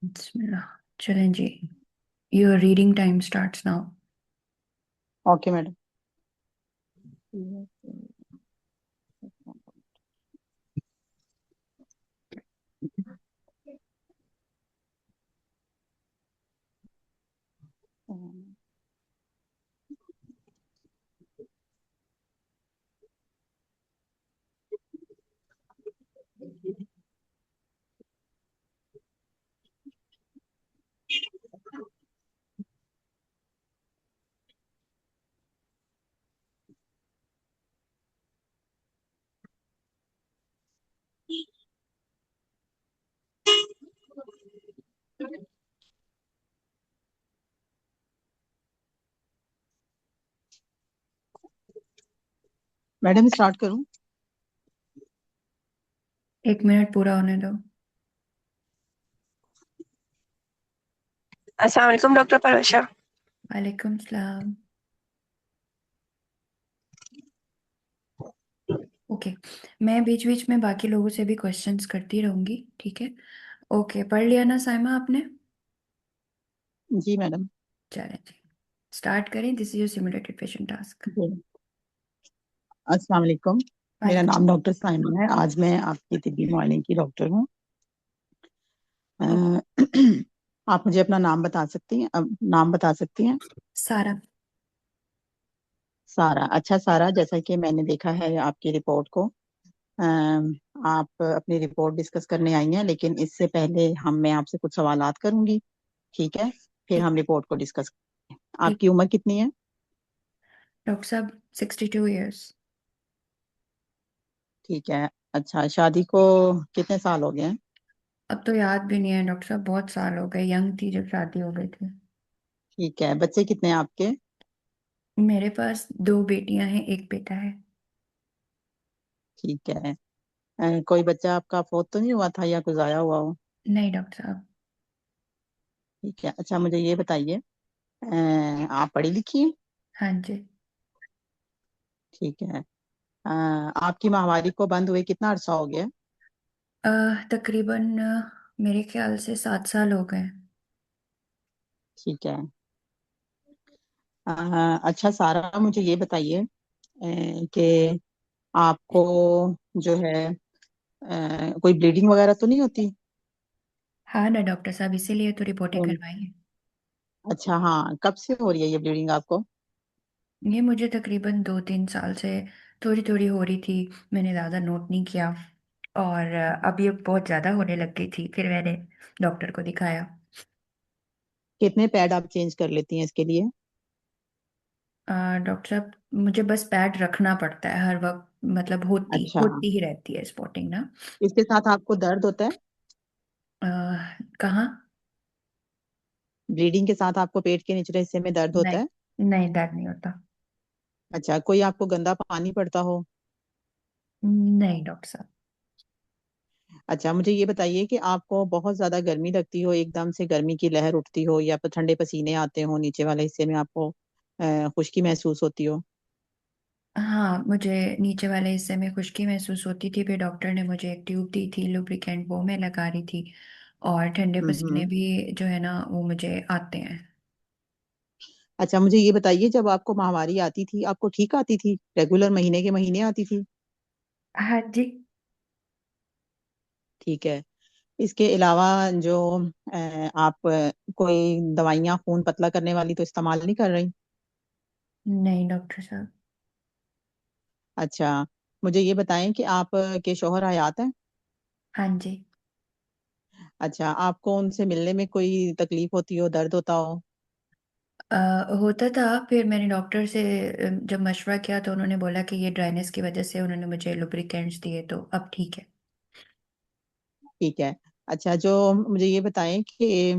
बिस्मिल्लाह। चलें जी। Your reading time starts now. Okay madam. Madam start करूं? 1 मिनट पूरा होने दो। अस्सलाम वालेकुम डॉक्टर परवशा। वालेकुम सलाम। ओके। मैं बीच बीच में बाकी लोगों से भी क्वेश्चंस करती रहूंगी, ठीक है? ओके, पढ़ लिया ना साइमा आपने? जी मैडम। चलें जी, स्टार्ट करें। This is your simulated patient task. जी। अस्सलाम वालेकुम। मेरा वालेकुम। नाम डॉक्टर साइमा है। आज मैं आपकी तिब्बी मॉर्निंग की डॉक्टर हूँ। अ, आप मुझे अपना नाम बता सकती हैं? अब नाम बता सकती हैं? सारा। सारा। अच्छा सारा, जैसा कि मैंने देखा है आपकी रिपोर्ट को, आप अपनी रिपोर्ट डिस्कस करने आई हैं, लेकिन इससे पहले मैं आपसे कुछ सवालात करूंगी। ठीक है? फिर ठीक। हम रिपोर्ट को डिस्कस करेंगे। ठीक। आपकी उम्र कितनी है? डॉक्टर साहब, 62 ईयर्स। ठीक है। अच्छा, शादी को कितने साल हो गए हैं? अब तो याद भी नहीं है डॉक्टर साहब, बहुत साल हो गए। यंग थी जब शादी हो गई थी। ठीक है। बच्चे कितने हैं आपके? मेरे पास 2 बेटियां हैं, एक बेटा है। ठीक है। कोई बच्चा आपका फोत तो नहीं हुआ था या कुछ आया हुआ हो? नहीं डॉक्टर साहब। ठीक है। अच्छा, मुझे ये बताइए, आप पढ़ी लिखी हैं? हाँ जी। ठीक है। आपकी माहवारी को बंद हुए कितना अरसा हो गया? तकरीबन मेरे ख्याल से 7 साल हो गए। ठीक है। अच्छा सारा, मुझे ये बताइए कि आपको जो है कोई ब्लीडिंग वगैरह तो नहीं होती? हाँ ना डॉक्टर साहब, इसीलिए तो रिपोर्टें खून। करवाई है। अच्छा हाँ, कब से हो रही है ये ब्लीडिंग आपको? ये मुझे तकरीबन 2-3 साल से थोड़ी थोड़ी हो रही थी। मैंने ज़्यादा नोट नहीं किया। और अब ये बहुत ज़्यादा होने लग गई थी, फिर मैंने डॉक्टर को दिखाया। कितने पैड आप चेंज कर लेती हैं इसके लिए? डॉक्टर साहब, मुझे बस पैड रखना पड़ता है हर वक्त, मतलब होती अच्छा। होती ही रहती है स्पॉटिंग ना। इसके साथ आपको दर्द होता है? अ, कहाँ? ब्लीडिंग के साथ आपको पेट के निचले हिस्से में दर्द होता है? नहीं, नहीं दर्द नहीं होता। अच्छा, कोई आपको गंदा पानी पड़ता हो? नहीं डॉक्टर साहब। अच्छा, मुझे ये बताइए कि आपको बहुत ज्यादा गर्मी लगती हो, एकदम से गर्मी की लहर उठती हो, या फिर ठंडे पसीने आते हो, नीचे वाले हिस्से में आपको खुश्की महसूस होती हो? हाँ, मुझे नीचे वाले हिस्से में खुश्की महसूस होती थी, फिर डॉक्टर ने मुझे एक ट्यूब दी थी लुब्रिकेंट, वो मैं लगा रही थी। और ठंडे पसीने हम्म। भी जो है ना वो मुझे आते हैं। अच्छा, मुझे ये बताइए, जब आपको माहवारी आती थी आपको ठीक आती थी? रेगुलर महीने के महीने आती थी? हाँ जी। ठीक है। इसके अलावा जो आप कोई दवाइयाँ खून पतला करने वाली तो इस्तेमाल नहीं कर रही? नहीं डॉक्टर साहब। अच्छा, मुझे ये बताएं कि आप के शौहर हयात हैं? हाँ जी। अच्छा, आपको उनसे मिलने में कोई तकलीफ होती हो, दर्द होता हो? होता था, फिर मैंने डॉक्टर से जब मशवरा किया तो उन्होंने बोला कि ये ड्राइनेस की वजह से उन्होंने मुझे लुब्रिकेंट्स दिए, तो अब ठीक है। ठीक है। अच्छा, जो मुझे ये बताएं कि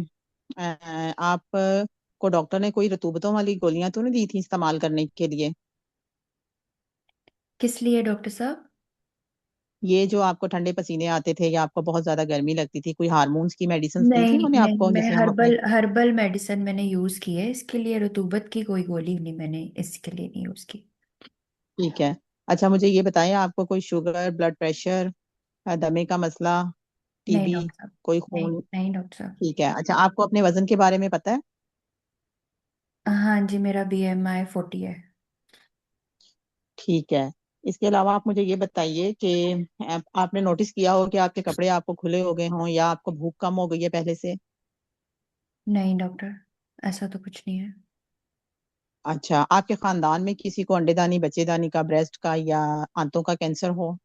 आप को डॉक्टर ने कोई रतूबतों वाली गोलियां तो नहीं दी थी इस्तेमाल करने के लिए? किस लिए डॉक्टर साहब? ये जो आपको ठंडे पसीने आते थे या आपको बहुत ज्यादा गर्मी लगती थी, कोई हार्मोन्स की मेडिसिन दी थी नहीं उन्होंने नहीं, आपको, मैं जैसे हम अपने? हर्बल हर्बल मेडिसिन मैंने यूज की है इसके लिए। रुतूबत की कोई गोली नहीं, मैंने इसके लिए नहीं यूज की। ठीक है। अच्छा, मुझे ये बताएं, आपको कोई शुगर, ब्लड प्रेशर, दमे का मसला, नहीं टीबी, डॉक्टर साहब। कोई नहीं खून? नहीं डॉक्टर साहब। ठीक है। अच्छा, आपको अपने वजन के बारे में पता है? हाँ जी, मेरा BMI 40 है। ठीक है। इसके अलावा आप मुझे ये बताइए कि आपने नोटिस किया हो कि आपके कपड़े आपको खुले हो गए हों या आपको भूख कम हो गई है पहले से? नहीं डॉक्टर, ऐसा तो कुछ नहीं है। अच्छा, आपके खानदान में किसी को अंडेदानी, बच्चेदानी का, ब्रेस्ट का या आंतों का कैंसर हो?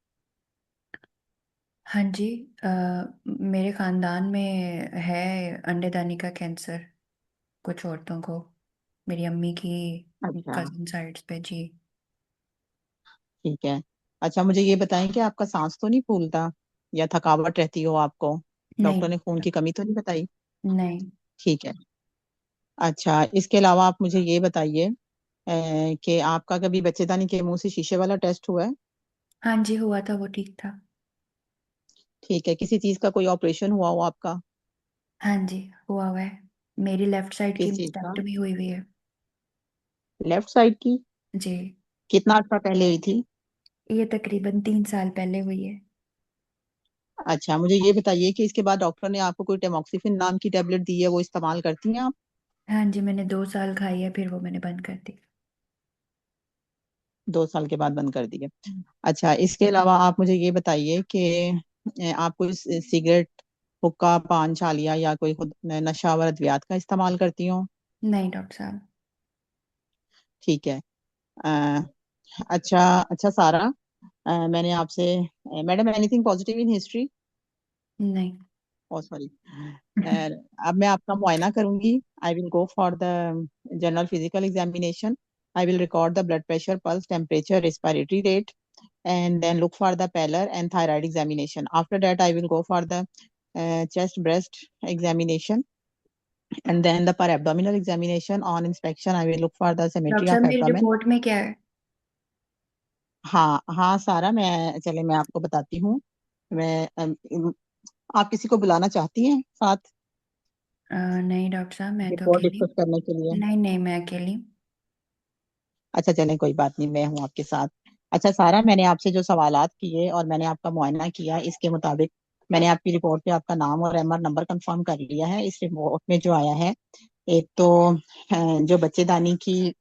हाँ जी, मेरे खानदान में है अंडेदानी का कैंसर, कुछ औरतों को, मेरी अम्मी की अच्छा। कजिन साइड्स पे जी। ठीक है। अच्छा, मुझे ये बताएं कि आपका सांस तो नहीं फूलता या थकावट रहती हो आपको? नहीं डॉक्टर ने खून डॉक्टर, की कमी तो नहीं बताई? नहीं। ठीक है। अच्छा, इसके अलावा आप मुझे ये बताइए कि आपका कभी बच्चेदानी के मुंह से शीशे वाला टेस्ट हुआ है? हाँ जी, हुआ था, वो ठीक था। ठीक है। किसी चीज का कोई ऑपरेशन हुआ हो आपका? हाँ जी, हुआ हुआ है। मेरी लेफ्ट साइड की किस चीज का? मस्टेक्टमी हुई हुई है। लेफ्ट साइड की? जी। कितना अर्सा पहले हुई थी? ये तकरीबन 3 साल पहले हुई है। अच्छा, मुझे ये बताइए कि इसके बाद डॉक्टर ने आपको कोई टेमोक्सिफिन नाम की टेबलेट दी है, वो इस्तेमाल करती हैं आप? हाँ जी, मैंने 2 साल खाई है, फिर वो मैंने बंद कर दी। 2 साल के बाद बंद कर दी है। अच्छा, इसके अलावा आप मुझे ये बताइए कि आप कोई सिगरेट, हुक्का, पान, छालिया या कोई खुद नशावर अद्वियात का इस्तेमाल करती हो? नहीं डॉक्टर साहब। ठीक है। अ, अच्छा। अच्छा सारा, मैंने आपसे, madam, anything positive in history? नहीं। ओ सॉरी। अब मैं आपका मुआयना करूंगी। I will go for the general physical examination. I will record the blood pressure, pulse, temperature, respiratory rate, and then look for the pallor and thyroid examination. After that, I will go for the chest breast examination, and then the per abdominal examination. On inspection, I will look for the doctor symmetry साहब, of मेरी abdomen. Report में क्या है? हाँ हाँ सारा, मैं आपको बताती हूँ। मैं आप किसी को बुलाना चाहती हैं साथ नहीं डॉक्टर साहब, मैं तो रिपोर्ट अकेली। डिस्कस करने के लिए? नहीं नहीं, मैं अकेली। अच्छा चलें, कोई बात नहीं, मैं हूँ आपके साथ। अच्छा सारा, मैंने आपसे जो सवालात किए और मैंने आपका मुआयना किया, इसके मुताबिक मैंने आपकी रिपोर्ट पे आपका नाम और एमआर नंबर कंफर्म कर लिया है। इस रिपोर्ट में जो आया है, एक तो जो बच्चेदानी की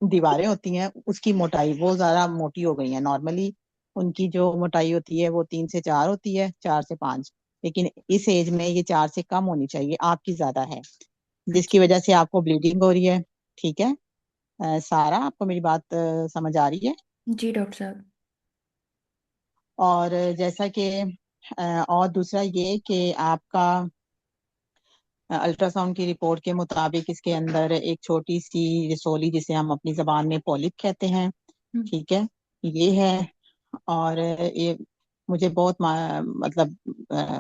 दीवारें होती हैं उसकी मोटाई वो ज्यादा मोटी हो गई है। नॉर्मली उनकी जो मोटाई होती है वो 3 से 4 होती है, 4 से 5, लेकिन इस एज में ये 4 से कम होनी चाहिए, आपकी ज्यादा है, जिसकी अच्छा। वजह से आपको ब्लीडिंग हो रही है। ठीक है। सारा, आपको मेरी बात समझ आ रही है? जी डॉक्टर साहब। और जैसा कि और दूसरा ये कि आपका अल्ट्रासाउंड की रिपोर्ट के मुताबिक इसके अंदर एक छोटी सी रसोली, जिसे हम अपनी जबान में पॉलिप कहते हैं, हम्म। ठीक है, ये है। और ये मुझे बहुत मतलब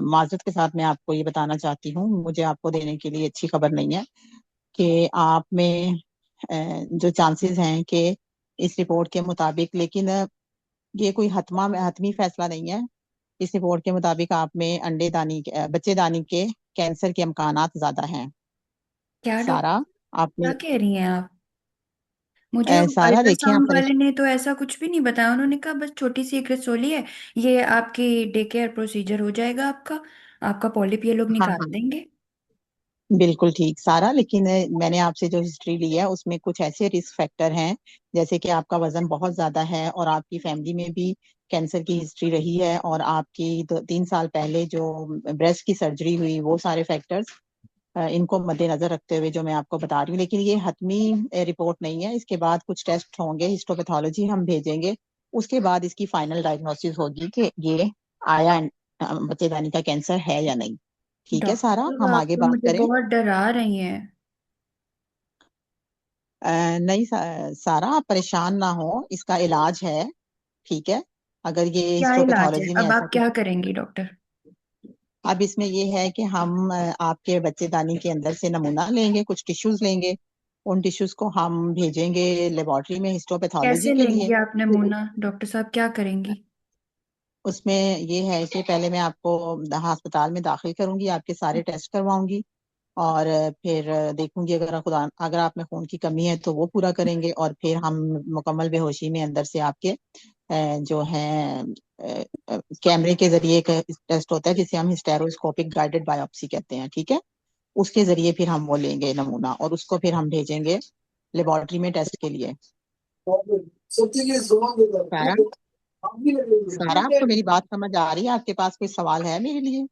माजरत के साथ मैं आपको ये बताना चाहती हूँ, मुझे आपको देने के लिए अच्छी खबर नहीं है कि आप में जो चांसेस हैं कि इस रिपोर्ट के मुताबिक, लेकिन ये कोई हतमी फैसला नहीं है। इस रिपोर्ट के मुताबिक आप में बच्चेदानी के कैंसर के इम्कानात ज्यादा हैं। क्या सारा, डॉक्टर, आपने क्या कह रही हैं आप? मुझे सारा देखिए, आप अल्ट्रासाउंड वाले ने तो ऐसा कुछ भी नहीं बताया, उन्होंने कहा बस छोटी सी एक रसोली है, ये आपकी डे केयर प्रोसीजर हो जाएगा, आपका आपका पॉलिप ये लोग हाँ निकाल हाँ, देंगे। बिल्कुल ठीक सारा, लेकिन मैंने आपसे जो हिस्ट्री ली है उसमें कुछ ऐसे रिस्क फैक्टर हैं, जैसे कि आपका वजन बहुत ज्यादा है और आपकी फैमिली में भी कैंसर की हिस्ट्री रही है, और आपकी 3 साल पहले जो ब्रेस्ट की सर्जरी हुई, वो सारे फैक्टर्स इनको मद्देनजर रखते हुए जो मैं आपको बता रही हूँ। लेकिन ये हतमी रिपोर्ट नहीं है, इसके बाद कुछ टेस्ट होंगे, हिस्टोपैथोलॉजी हम भेजेंगे, उसके बाद इसकी फाइनल डायग्नोसिस होगी कि ये आया बच्चेदानी का कैंसर है या नहीं। ठीक है डॉक्टर सारा, साहब, हम आप आगे तो बात मुझे करें। बहुत डरा रही हैं। नहीं सारा, आप परेशान ना हो, इसका इलाज है। ठीक है। अगर ये क्या इलाज है? हिस्टोपैथोलॉजी में अब ऐसा आप कुछ, क्या करेंगी डॉक्टर? अब इसमें ये है कि हम आपके बच्चेदानी के अंदर से नमूना लेंगे, कुछ टिश्यूज लेंगे, उन टिश्यूज को हम भेजेंगे लेबोरेटरी में हिस्टोपैथोलॉजी कैसे के लिए। लेंगी आप नमूना डॉक्टर साहब, क्या करेंगी? उसमें ये है कि पहले मैं आपको अस्पताल में दाखिल करूंगी, आपके सारे टेस्ट करवाऊंगी, और फिर देखूंगी अगर खुदा अगर आप में खून की कमी है तो वो पूरा करेंगे, और फिर हम मुकम्मल बेहोशी में अंदर से आपके जो है कैमरे के जरिए एक टेस्ट होता है जिसे हम हिस्टेरोस्कोपिक गाइडेड बायोप्सी कहते हैं, ठीक है। उसके जरिए फिर हम वो लेंगे नमूना और उसको फिर हम भेजेंगे लेबोरेटरी में टेस्ट के लिए। सारा, सारा आपको मेरी बात समझ आ रही है? आपके पास कोई सवाल है मेरे लिए?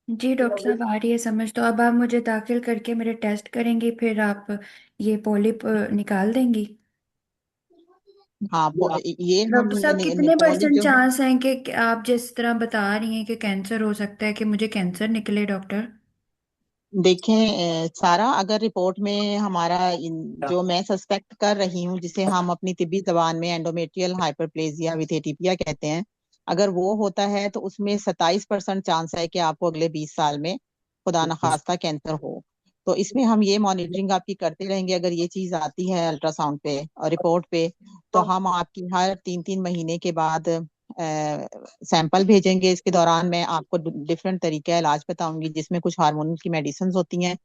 जी डॉक्टर साहब, आ रही है समझ। तो अब आप मुझे दाखिल करके मेरे टेस्ट करेंगी, फिर आप ये पॉलिप निकाल देंगी। हाँ, ये हम डॉक्टर साहब, कितने पॉलिप परसेंट जो है, चांस हैं कि आप जिस तरह बता रही हैं कि कैंसर हो सकता है, कि मुझे कैंसर निकले डॉक्टर? देखें सारा, अगर रिपोर्ट में हमारा जो मैं सस्पेक्ट कर रही हूँ, जिसे हम अपनी तिब्बी जबान में एंडोमेट्रियल हाइपरप्लेजिया विथ एटीपिया कहते हैं, अगर वो होता है तो उसमें 27% चांस है कि आपको अगले 20 साल में खुदा न खास्ता कैंसर हो। तो इसमें हम ये मॉनिटरिंग आपकी करते रहेंगे। अगर ये चीज आती है अल्ट्रासाउंड पे और रिपोर्ट पे, तो हम आपकी हर 3-3 महीने के बाद सैंपल भेजेंगे। इसके दौरान मैं आपको डिफरेंट तरीके का इलाज बताऊंगी, जिसमें कुछ हार्मोन की मेडिसिन होती हैं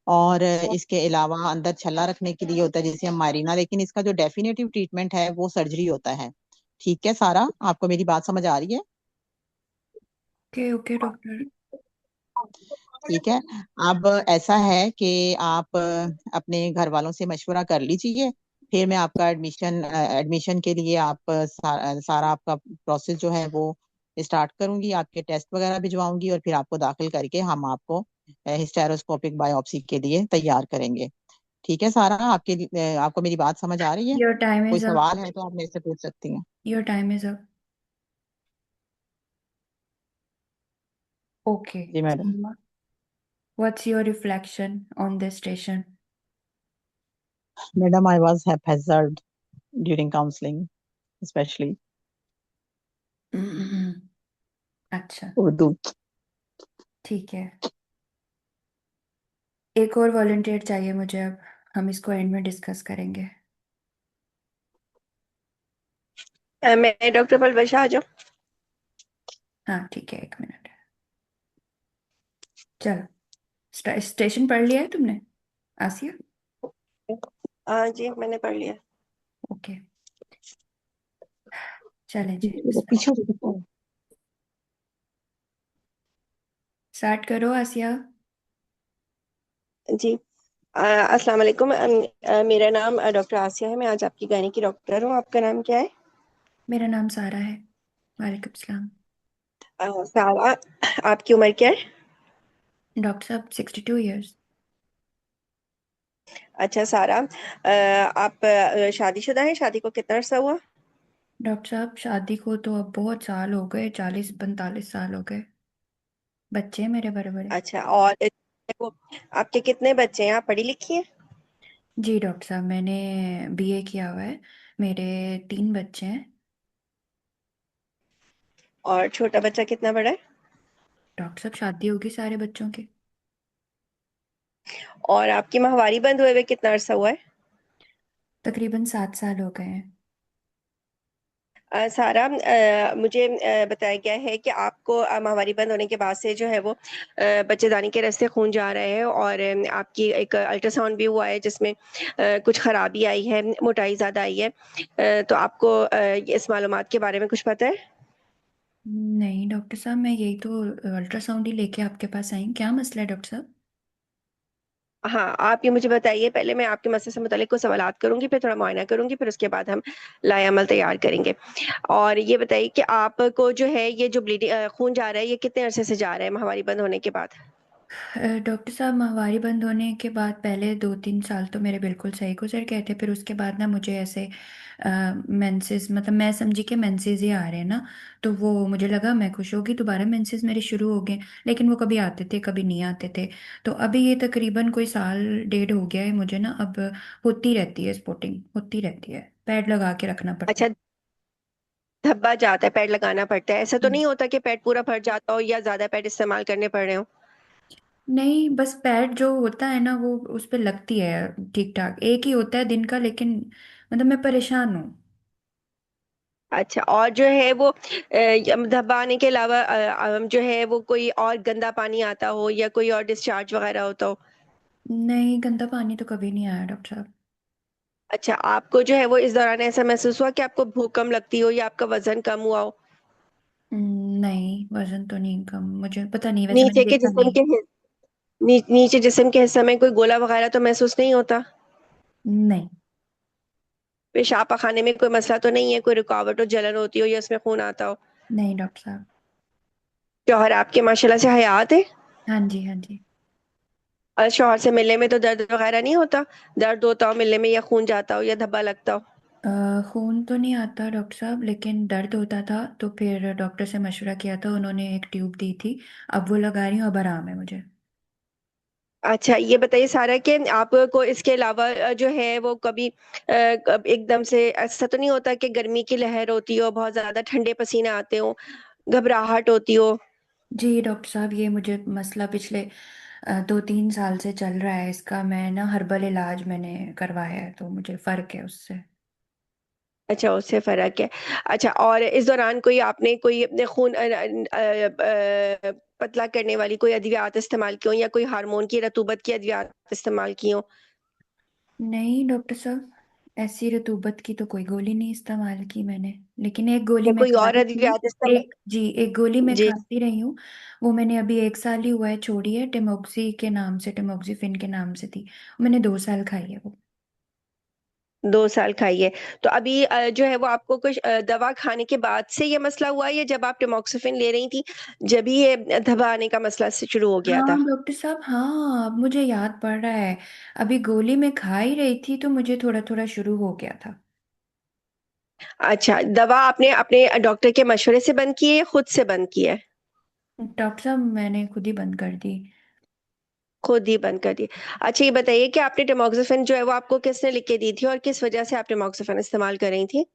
और इसके अलावा अंदर छल्ला रखने के लिए होता है जिसे हम मायरीना, लेकिन इसका जो डेफिनेटिव ट्रीटमेंट है वो सर्जरी होता है। ठीक है सारा, आपको मेरी बात समझ आ रही है? Okay okay doctor. ठीक है। अब ऐसा है कि आप अपने घर वालों से मशवरा कर लीजिए, फिर मैं आपका एडमिशन एडमिशन के लिए सारा आपका प्रोसेस जो है वो स्टार्ट करूंगी। आपके टेस्ट वगैरह भिजवाऊंगी और फिर आपको दाखिल करके हम आपको हिस्टेरोस्कोपिक बायोप्सी के लिए तैयार करेंगे। ठीक है सारा, आपको मेरी बात समझ आ रही है? योर टाइम कोई इज अप। सवाल है तो आप मेरे से पूछ सकती हैं। Your time is up. Okay. जी madam. What's your reflection on this station? Madam, I was hampered during counselling, especially अच्छा। उर्दू। ठीक है। एक और वॉलंटियर चाहिए मुझे अब। हम इसको एंड में डिस्कस करेंगे। मैं डॉक्टर पलवशा आ जाऊँ? हाँ ठीक है, 1 मिनट। चलो, स्टेशन पढ़ लिया है तुमने, आसिया? हाँ जी, मैंने पढ़ लिया। ओके, चलें जी। पीछे देखो। स्टार्ट करो आसिया। जी। अस्सलाम वालेकुम। मेरा नाम डॉक्टर आसिया है। मैं आज आपकी गायनी की डॉक्टर हूँ। आपका नाम क्या है? मेरा नाम सारा है। वालेकुम सलाम। सारा। आपकी उम्र क्या है? डॉक्टर साहब, 62 ईयर्स। अच्छा सारा, आप शादीशुदा हैं? शादी को कितना अरसा हुआ? डॉक्टर साहब, शादी को तो अब बहुत साल हो गए, 40-45 साल हो गए। बच्चे हैं मेरे बड़े बड़े। अच्छा, और वो, आपके कितने बच्चे हैं? आप पढ़ी लिखी हैं? जी डॉक्टर साहब, मैंने बीए किया हुआ है। मेरे 3 बच्चे हैं। और छोटा बच्चा कितना बड़ा है? डॉक्टर साहब, शादी होगी सारे बच्चों की। और आपकी माहवारी बंद हुए हुए कितना अरसा हुआ है? तकरीबन 7 साल हो गए हैं। सारा, मुझे बताया गया है कि आपको माहवारी बंद होने के बाद से जो है वो बच्चेदानी के रास्ते खून जा रहा है, और आपकी एक अल्ट्रासाउंड भी हुआ है जिसमें कुछ खराबी आई है, मोटाई ज़्यादा आई है। तो आपको इस मालूमात के बारे में कुछ पता है? नहीं डॉक्टर साहब, मैं यही तो अल्ट्रासाउंड ही लेके आपके पास आई हूँ। क्या मसला है डॉक्टर साहब? हाँ, आप ये मुझे बताइए। पहले मैं आपके मसले से मुतालिक कुछ सवालात करूंगी, फिर थोड़ा मुआयना करूंगी, फिर उसके बाद हम लाएअमल तैयार करेंगे। और ये बताइए कि आपको जो है ये जो ब्लीडिंग खून जा रहा है, ये कितने अरसे से जा रहा है माहवारी बंद होने के बाद? डॉक्टर साहब, माहवारी बंद होने के बाद पहले 2-3 साल तो मेरे बिल्कुल सही गुजर गए थे। फिर उसके बाद ना मुझे ऐसे मेंसेस, मतलब मैं समझी कि मेंसेस ही आ रहे हैं ना, तो वो मुझे लगा मैं खुश होगी, दोबारा मेंसेस मेरे शुरू हो गए। लेकिन वो कभी आते थे कभी नहीं आते थे। तो अभी ये तकरीबन कोई साल डेढ़ हो गया है मुझे ना। अब होती रहती है, स्पॉटिंग होती रहती है, पैड लगा के रखना पड़ता अच्छा, है। धब्बा जाता है, पैड लगाना पड़ता है? ऐसा तो नहीं होता कि पैड पूरा भर जाता हो या ज्यादा पैड इस्तेमाल करने पड़ रहे हो? नहीं, बस पैड जो होता है ना वो उस पे लगती है। ठीक ठाक एक ही होता है दिन का, लेकिन मतलब मैं परेशान हूँ। अच्छा, और जो है वो धब्बा आने के अलावा जो है वो कोई और गंदा पानी आता हो या कोई और डिस्चार्ज वगैरह होता हो? नहीं, गंदा पानी तो कभी नहीं आया डॉक्टर साहब। अच्छा, आपको जो है वो इस दौरान ऐसा महसूस हुआ कि आपको भूख कम लगती हो या आपका वजन कम हुआ हो? नहीं, वजन तो नहीं कम, मुझे पता नहीं, वैसे मैंने नीचे के देखा जिस्म नहीं। के नीचे जिस्म के हिस्से में कोई गोला वगैरह तो महसूस नहीं होता? नहीं। पेशाब पाखाने में कोई मसला तो नहीं है, कोई रुकावट हो, जलन होती हो या उसमें खून आता हो? नहीं डॉक्टर साहब। शौहर आपके माशाल्लाह से हयात है? हाँ जी, हाँ जी। और शौहर से मिलने में तो दर्द वगैरह नहीं होता? दर्द होता हो मिलने में, या खून जाता हो या धब्बा लगता हो? खून तो नहीं आता डॉक्टर साहब, लेकिन दर्द होता था, तो फिर डॉक्टर से मशवरा किया था, उन्होंने एक ट्यूब दी थी। अब वो लगा रही हूँ, अब आराम है मुझे। अच्छा, ये बताइए सारा कि आपको इसके अलावा जो है वो कभी एकदम से ऐसा तो नहीं होता कि गर्मी की लहर होती हो, बहुत ज्यादा ठंडे पसीने आते हो, घबराहट होती हो? जी डॉक्टर साहब, ये मुझे मसला पिछले 2-3 साल से चल रहा है। इसका मैं ना हर्बल इलाज मैंने करवाया है, तो मुझे फर्क है उससे। अच्छा, उससे फर्क है। अच्छा, और इस दौरान कोई आपने कोई अपने खून पतला करने वाली कोई अद्वियात इस्तेमाल की हो, या कोई हार्मोन की रतूबत की अद्वियात इस्तेमाल की हो? नहीं डॉक्टर साहब, ऐसी रतूबत की तो कोई गोली नहीं इस्तेमाल की मैंने, लेकिन एक गोली या मैं कोई खा और रही थी। अद्वियात इस्तेमाल? एक जी, एक गोली मैं जी। खाती रही हूँ। वो मैंने अभी 1 साल ही हुआ है छोड़ी है, टेमोक्सी के नाम से, टेमोक्सीफिन के नाम से थी। मैंने 2 साल खाई है वो। 2 साल खाई है। तो अभी जो है वो आपको कुछ दवा खाने के बाद से ये मसला हुआ है, या जब आप टेमोक्सिफिन ले रही थी जब ही ये धब्बा आने का मसला से शुरू हो गया था? हाँ डॉक्टर साहब, हाँ, अब मुझे याद पड़ रहा है। अभी गोली मैं खा ही रही थी, तो मुझे थोड़ा थोड़ा शुरू हो गया था। अच्छा, दवा आपने अपने डॉक्टर के मशवरे से बंद की है या खुद से बंद की है? डॉक्टर साहब, मैंने खुद ही बंद कर दी। खुद ही बंद कर दी। अच्छा, ये बताइए कि आपने टेमोक्सिफिन जो है वो आपको किसने लिख के दी थी, और किस वजह से आप टेमोक्सिफिन इस्तेमाल कर रही थी?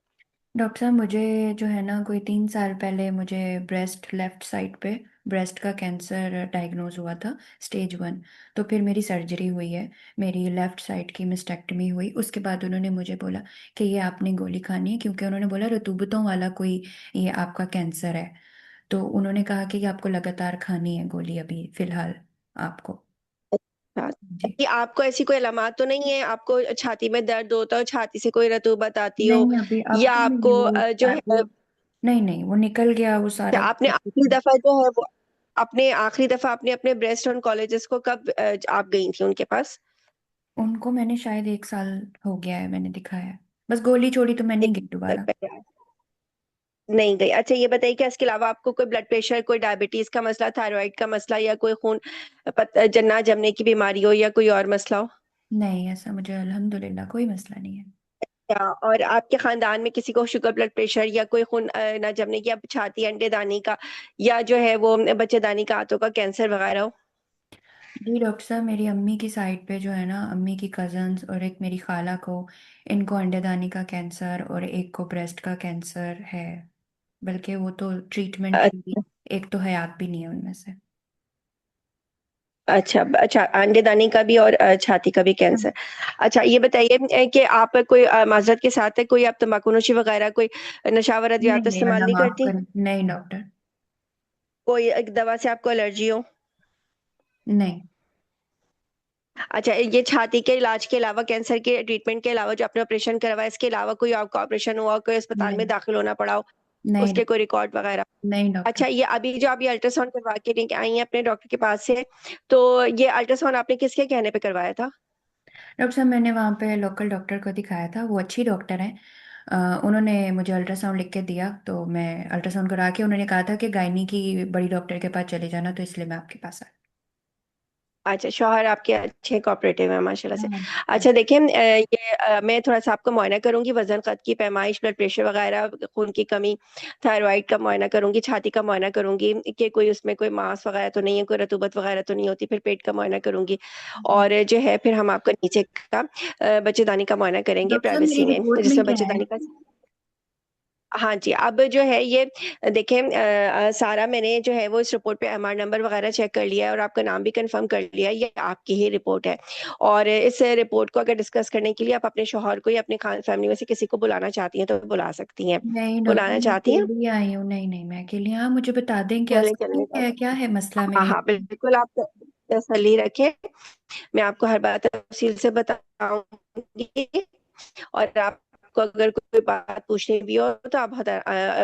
डॉक्टर साहब, मुझे जो है ना, कोई 3 साल पहले मुझे ब्रेस्ट, लेफ्ट साइड पे ब्रेस्ट का कैंसर डायग्नोज हुआ था, स्टेज 1। तो फिर मेरी सर्जरी हुई है, मेरी लेफ्ट साइड की मिस्टेक्टमी हुई। उसके बाद उन्होंने मुझे बोला कि ये आपने गोली खानी है, क्योंकि उन्होंने बोला रतूबतों वाला कोई ये आपका कैंसर है। तो उन्होंने कहा कि ये आपको लगातार खानी है गोली अभी फिलहाल आपको। हाँ। जी। कि आपको ऐसी कोई अलामत तो नहीं है, आपको छाती में दर्द होता हो, छाती से कोई रतूबत आती हो, नहीं, अभी अब या तो नहीं है आपको वो। जो है, नहीं नहीं, वो निकल गया वो सारा। आपने आखिरी दफा जो है वो अपने आखिरी दफा अपने अपने ब्रेस्ट ऑन्कोलॉजिस्ट को कब आप गई थी उनके पास? उनको मैंने शायद 1 साल हो गया है मैंने दिखाया है। बस गोली छोड़ी तो मैं नहीं एक गई साल दोबारा। पहले नहीं गई? अच्छा, ये बताइए कि इसके अलावा आपको कोई ब्लड प्रेशर, कोई डायबिटीज का मसला, थायराइड का मसला, या कोई खून जन्ना जमने की बीमारी हो, या कोई और मसला हो? नहीं, ऐसा मुझे अल्हम्दुलिल्लाह कोई मसला नहीं है। या और आपके खानदान में किसी को शुगर, ब्लड प्रेशर, या कोई खून ना जमने की, या छाती अंडेदानी का, या जो है वो बच्चेदानी का, आंतों का कैंसर वगैरह हो? जी डॉक्टर साहब, मेरी अम्मी की साइड पे जो है ना, अम्मी की कजन्स और एक मेरी खाला को, इनको अंडेदानी का कैंसर और एक को ब्रेस्ट का कैंसर है। बल्कि वो तो ट्रीटमेंट ही, अच्छा। एक तो हयात भी नहीं है उनमें से। अच्छा, अच्छा, अंडेदानी का भी और छाती का भी कैंसर। अच्छा, ये बताइए कि आप कोई माजरत के साथ है, कोई आप तंबाकू नोशी वगैरह, कोई नशावर नहीं अद्वियात नहीं, इस्तेमाल अल्लाह नहीं माफ करती? कर। नहीं डॉक्टर। कोई एक दवा से आपको एलर्जी हो? नहीं। अच्छा, ये छाती के इलाज के अलावा, कैंसर के ट्रीटमेंट के अलावा जो आपने ऑपरेशन करवाया, इसके अलावा कोई आपका ऑपरेशन हुआ, कोई अस्पताल में नहीं। दाखिल होना पड़ा हो, नहीं। उसके कोई रिकॉर्ड वगैरह? नहीं डॉक्टर। अच्छा, ये अभी जो अभी अल्ट्रासाउंड करवा के लेके आई हैं अपने डॉक्टर के पास से, तो ये अल्ट्रासाउंड आपने किसके कहने पे करवाया था? डॉक्टर साहब, मैंने वहाँ पे लोकल डॉक्टर को दिखाया था, वो अच्छी डॉक्टर हैं। उन्होंने मुझे अल्ट्रासाउंड लिख के दिया, तो मैं अल्ट्रासाउंड करा के, उन्होंने कहा था कि गायनी की बड़ी डॉक्टर के पास चले जाना, तो इसलिए मैं आपके पास आई। अच्छा, शौहर आपके अच्छे कोऑपरेटिव है माशाल्लाह से। हाँ। अच्छा, देखिए ये मैं थोड़ा सा आपका मुआयना करूंगी, वजन, कद की पैमाइश, ब्लड प्रेशर वगैरह, खून की कमी, थायराइड का मुआयना करूंगी, छाती का मुआयना करूंगी कि कोई उसमें कोई मांस वगैरह तो नहीं है, कोई रतूबत वगैरह तो नहीं होती, फिर पेट का मुआयना करूंगी, जी। और जो है फिर हम आपका नीचे का बच्चेदानी का मुआयना करेंगे डॉक्टर साहब, मेरी प्राइवेसी में, रिपोर्ट में जिसमें क्या है? बच्चेदानी का। हाँ जी, अब जो है ये देखें, सारा मैंने जो है वो इस रिपोर्ट पे एमआर नंबर वगैरह चेक कर लिया है, और आपका नाम भी कंफर्म कर लिया है, ये आपकी ही रिपोर्ट है। और इस रिपोर्ट को अगर डिस्कस करने के लिए आप अपने शौहर को या अपने फैमिली में से किसी को बुलाना चाहती हैं तो बुला सकती हैं। नहीं डॉक्टर, बुलाना मैं चाहती हैं? अकेली आई हूँ। नहीं नहीं, मैं अकेली। हाँ, मुझे बता दें क्या चलें, क्या चलें, क्या चलें। क्या है मसला हाँ, मेरे। हाँ, बिल्कुल, आप तसल्ली रखें, मैं आपको हर बात तफसील से बताऊंगी। और आपको अगर कोई बात पूछनी भी हो तो आप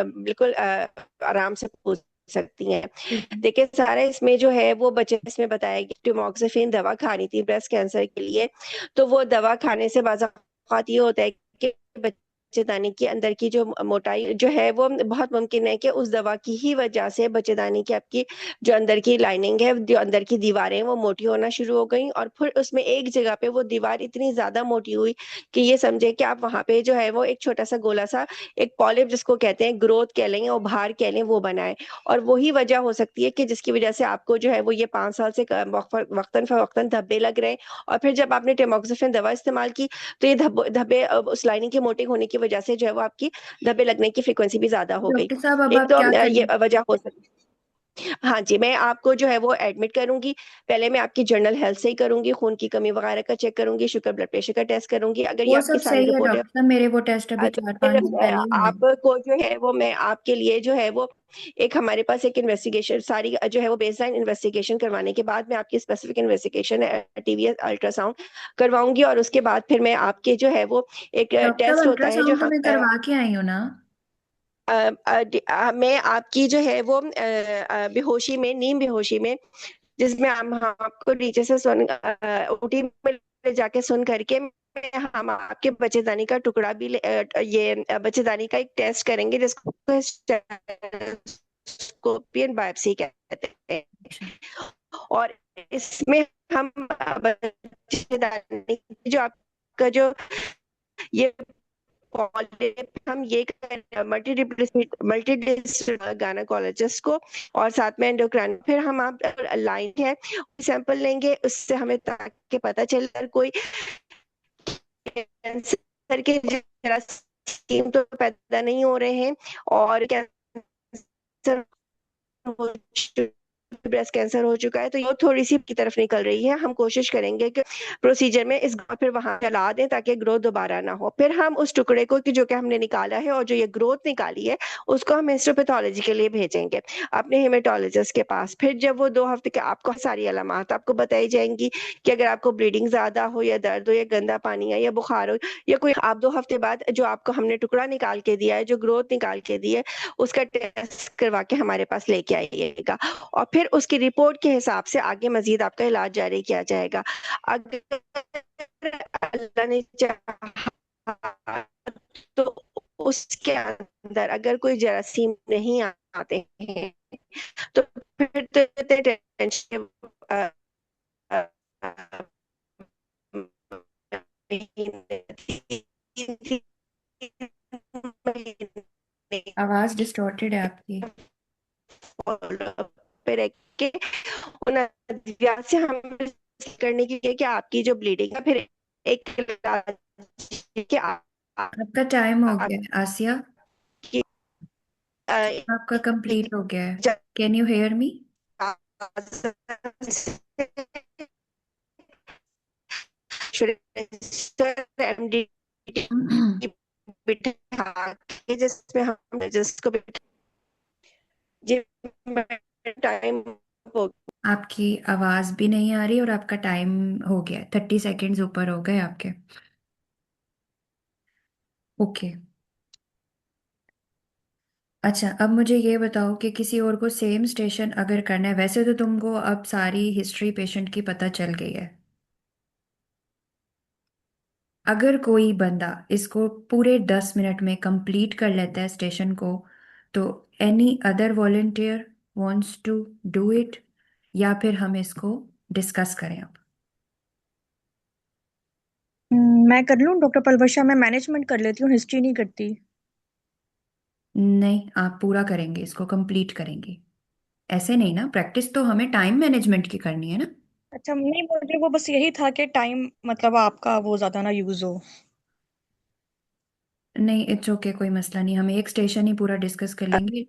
बिल्कुल आराम से पूछ सकती हैं। ठीक है। देखिए सारा इसमें जो है वो बच्चे इसमें बताया कि टिमोक्सिफिन दवा खानी थी ब्रेस्ट कैंसर के लिए। तो वो दवा खाने से बाज़ औक़ात ये होता है कि बच्चेदानी के अंदर की जो मोटाई जो है वो बहुत मुमकिन है कि उस दवा की ही वजह से बच्चेदानी की आपकी जो अंदर की लाइनिंग है, जो अंदर की दीवारें हैं वो मोटी होना शुरू हो गई और फिर उसमें एक जगह पे वो दीवार इतनी ज़्यादा मोटी हुई कि ये समझें कि आप वहाँ पे जो है वो एक छोटा-सा गोला-सा एक पॉलिप जिसको कहते हैं, ग्रोथ कह लें या उभार कह लें, वो बना है। और वही वजह हो सकती है कि जिसकी वजह से आपको जो है वो ये 5 साल से वक़्तन-फ़वक़्तन धब्बे लग रहे हैं और फिर जब आपने टेमोक्सिफ़िन दवा इस्तेमाल की तो ये धब्बे उस लाइनिंग की मोटी होने की वजह से जो है वो आपकी धब्बे लगने की फ्रीक्वेंसी भी ज़्यादा हो गई। डॉक्टर साहब अब एक आप तो क्या ये करें? वजह हो सकती हाँ जी, मैं आपको जो है वो एडमिट करूँगी। पहले मैं आपकी जनरल हेल्थ से ही करूँगी, खून की कमी वगैरह का चेक करूँगी, शुगर ब्लड प्रेशर का टेस्ट करूँगी। अगर ये वो आपकी सब सारी सही है रिपोर्टें डॉक्टर साहब, मेरे वो टेस्ट अभी तो फिर 4-5 दिन पहले ही हुए। आपको जो है वो मैं आपके लिए जो है वो एक हमारे पास एक इन्वेस्टिगेशन सारी जो है वो बेसलाइन इन्वेस्टिगेशन करवाने के बाद मैं आपकी स्पेसिफिक इन्वेस्टिगेशन टीवीएस अल्ट्रासाउंड करवाऊँगी और उसके बाद फिर मैं आपके जो है वो एक डॉक्टर साहब टेस्ट होता है जो अल्ट्रासाउंड तो हम मैं करवा के आई हूँ ना। मैं आपकी जो है वो बेहोशी में नीम बेहोशी में जिसमें हम आपको नीचे से ओटी में ले जाके सुन करके हम आपके बच्चेदानी का टुकड़ा भी बच्चेदानी का एक टेस्ट करेंगे जिसको स्कोपियन बायोप्सी कहते हैं। अच्छा। और इसमें हम बच्चेदानी जो आपका जो ये पॉलिप हम ये मल्टी गायनेकोलॉजिस्ट को और साथ में एंडोक्राइन फिर हम आप लाइन है सैंपल लेंगे उससे हमें ताकि पता चले अगर कोई कैंसर के जरासीम तो पैदा नहीं हो रहे हैं और कैंसर हो ब्रेस्ट कैंसर हो चुका है तो ये थोड़ी-सी की तरफ निकल रही है। हम कोशिश करेंगे कि प्रोसीजर में इस फिर वहाँ चला दें ताकि ग्रोथ दोबारा ना हो। फिर हम उस टुकड़े को कि जो कि हमने निकाला है और जो ये ग्रोथ निकाली है, उसको हम हिस्टोपैथोलॉजी के लिए भेजेंगे अपने हेमेटोलॉजिस्ट के पास। फिर जब वो 2 हफ्ते के आपको सारी अलामात आपको बताई जाएँगी कि अगर आपको ब्लीडिंग ज़्यादा हो या दर्द हो या गंदा पानी है या बुखार हो या कोई आप 2 हफ्ते बाद जो आपको हमने टुकड़ा निकाल के दिया है, जो ग्रोथ निकाल के दी है, उसका टेस्ट करवा के हमारे पास लेके आइएगा। और फिर उसकी रिपोर्ट के हिसाब से आगे मज़ीद आपका इलाज जारी किया जाएगा। अगर अल्लाह ने चाहा तो उसके अंदर अगर कोई जरासीम नहीं आते हैं, तो फिर तो इतने टेंशन अ अ अ, महीने 3 महीने आवाज डिस्टॉर्टेड है आपकी। फ़ॉलो-अप पे रह के उन अद्वियात से हमें करने की है कि आपकी जो ब्लीडिंग है फिर एक इलाज कि आपका टाइम हो गया आपकी है आसिया। अ, आपका कंप्लीट हो गया है। ज can you hear me? MDT बिठा के जिसमें हम जिसको जी टाइम हो आपकी आवाज भी नहीं आ रही और आपका टाइम हो गया, 30 सेकेंड्स ऊपर हो गए आपके। ओके। अच्छा, अब मुझे ये बताओ कि किसी और को सेम स्टेशन अगर करना है, वैसे तो तुमको अब सारी हिस्ट्री पेशेंट की पता चल गई है। अगर कोई बंदा इसको पूरे 10 मिनट में कंप्लीट कर लेता है स्टेशन को, तो any other volunteer wants to do it, या फिर हम इसको डिस्कस करें अब? मैं कर लूँ डॉक्टर पलवशा, मैं मैनेजमेंट कर लेती हूँ, हिस्ट्री नहीं करती। नहीं, आप पूरा करेंगे, इसको कंप्लीट करेंगे। ऐसे नहीं ना, प्रैक्टिस तो हमें टाइम मैनेजमेंट की करनी है ना। अच्छा, नहीं मुझे वो बस यही था कि टाइम मतलब आपका वो ज्यादा ना यूज हो। नहीं, इट्स ओके, कोई मसला नहीं, हम एक स्टेशन ही पूरा डिस्कस कर लेंगे।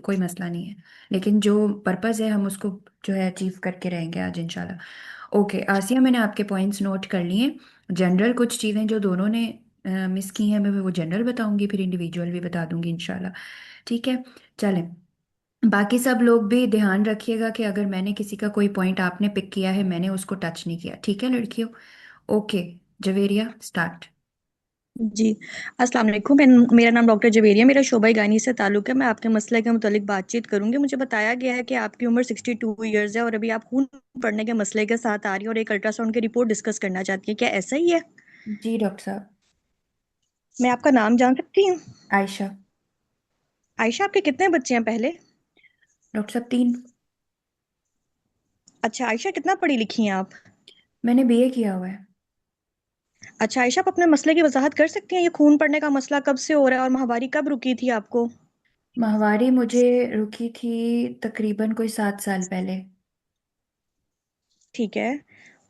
कोई मसला नहीं है। लेकिन जो पर्पस है हम उसको जो है अचीव करके रहेंगे आज इंशाल्लाह। ओके आसिया, मैंने आपके पॉइंट्स नोट कर लिए। जनरल कुछ चीज़ें जो दोनों ने मिस की हैं, मैं वो जनरल बताऊंगी, फिर इंडिविजुअल भी बता दूंगी इंशाल्लाह। ठीक है। चलें। बाकी सब लोग भी ध्यान रखिएगा कि अगर मैंने किसी का कोई पॉइंट आपने पिक किया है, मैंने उसको टच नहीं किया, ठीक है लड़कियों? ओके। जवेरिया स्टार्ट। जी। अस्सलाम वालेकुम। मेरा नाम डॉक्टर जवेरिया, मेरा शोबा गायनी से ताल्लुक़ है। मैं आपके मसले के मुतालिक बातचीत करूंगी। मुझे बताया गया है कि आपकी उम्र 62 ईयर्स है और अभी आप खून पड़ने के मसले के साथ आ रही हैं और एक अल्ट्रासाउंड की रिपोर्ट डिस्कस करना चाहती हैं, क्या ऐसा ही है? जी डॉक्टर साहब। मैं आपका नाम जान सकती हूँ? आयशा। आयशा, आपके कितने बच्चे हैं पहले? डॉक्टर साहब 3। अच्छा आयशा, कितना पढ़ी लिखी हैं आप? मैंने बीए किया हुआ है। अच्छा आयशा, आप अपने मसले की वजाहत कर सकती हैं? ये खून पड़ने का मसला कब से हो रहा है और माहवारी कब रुकी थी आपको? माहवारी मुझे रुकी थी तकरीबन कोई 7 साल पहले। ठीक है।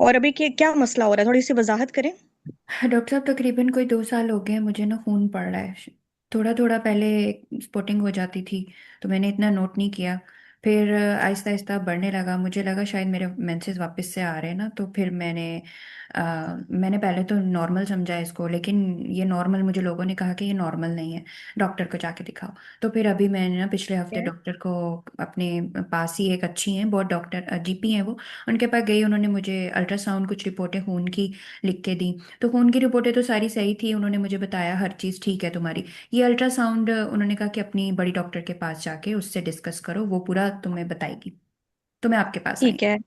और अभी क्या मसला हो रहा है, थोड़ी सी वजाहत करें। डॉक्टर साहब तकरीबन कोई 2 साल हो गए मुझे ना खून पड़ रहा है। थोड़ा थोड़ा पहले स्पॉटिंग हो जाती थी तो मैंने इतना नोट नहीं किया। फिर आहिस्ता आहिस्ता बढ़ने लगा, मुझे लगा शायद मेरे मेंसेस वापस से आ रहे हैं ना, तो फिर मैंने पहले तो नॉर्मल समझा इसको, लेकिन ये नॉर्मल मुझे लोगों ने कहा कि ये नॉर्मल नहीं है, डॉक्टर को जाके दिखाओ। तो फिर अभी मैंने ना पिछले हफ्ते डॉक्टर को, अपने पास ही एक अच्छी हैं बहुत डॉक्टर, जीपी हैं वो, उनके पास गई। उन्होंने मुझे अल्ट्रासाउंड कुछ रिपोर्टें खून की लिख के दी। तो खून की रिपोर्टें तो सारी सही थी, उन्होंने मुझे बताया हर चीज़ ठीक है तुम्हारी। ये अल्ट्रासाउंड उन्होंने कहा कि अपनी बड़ी डॉक्टर के पास जाके उससे डिस्कस करो, वो पूरा तुम्हें बताएगी। तो मैं आपके पास आई। ठीक है।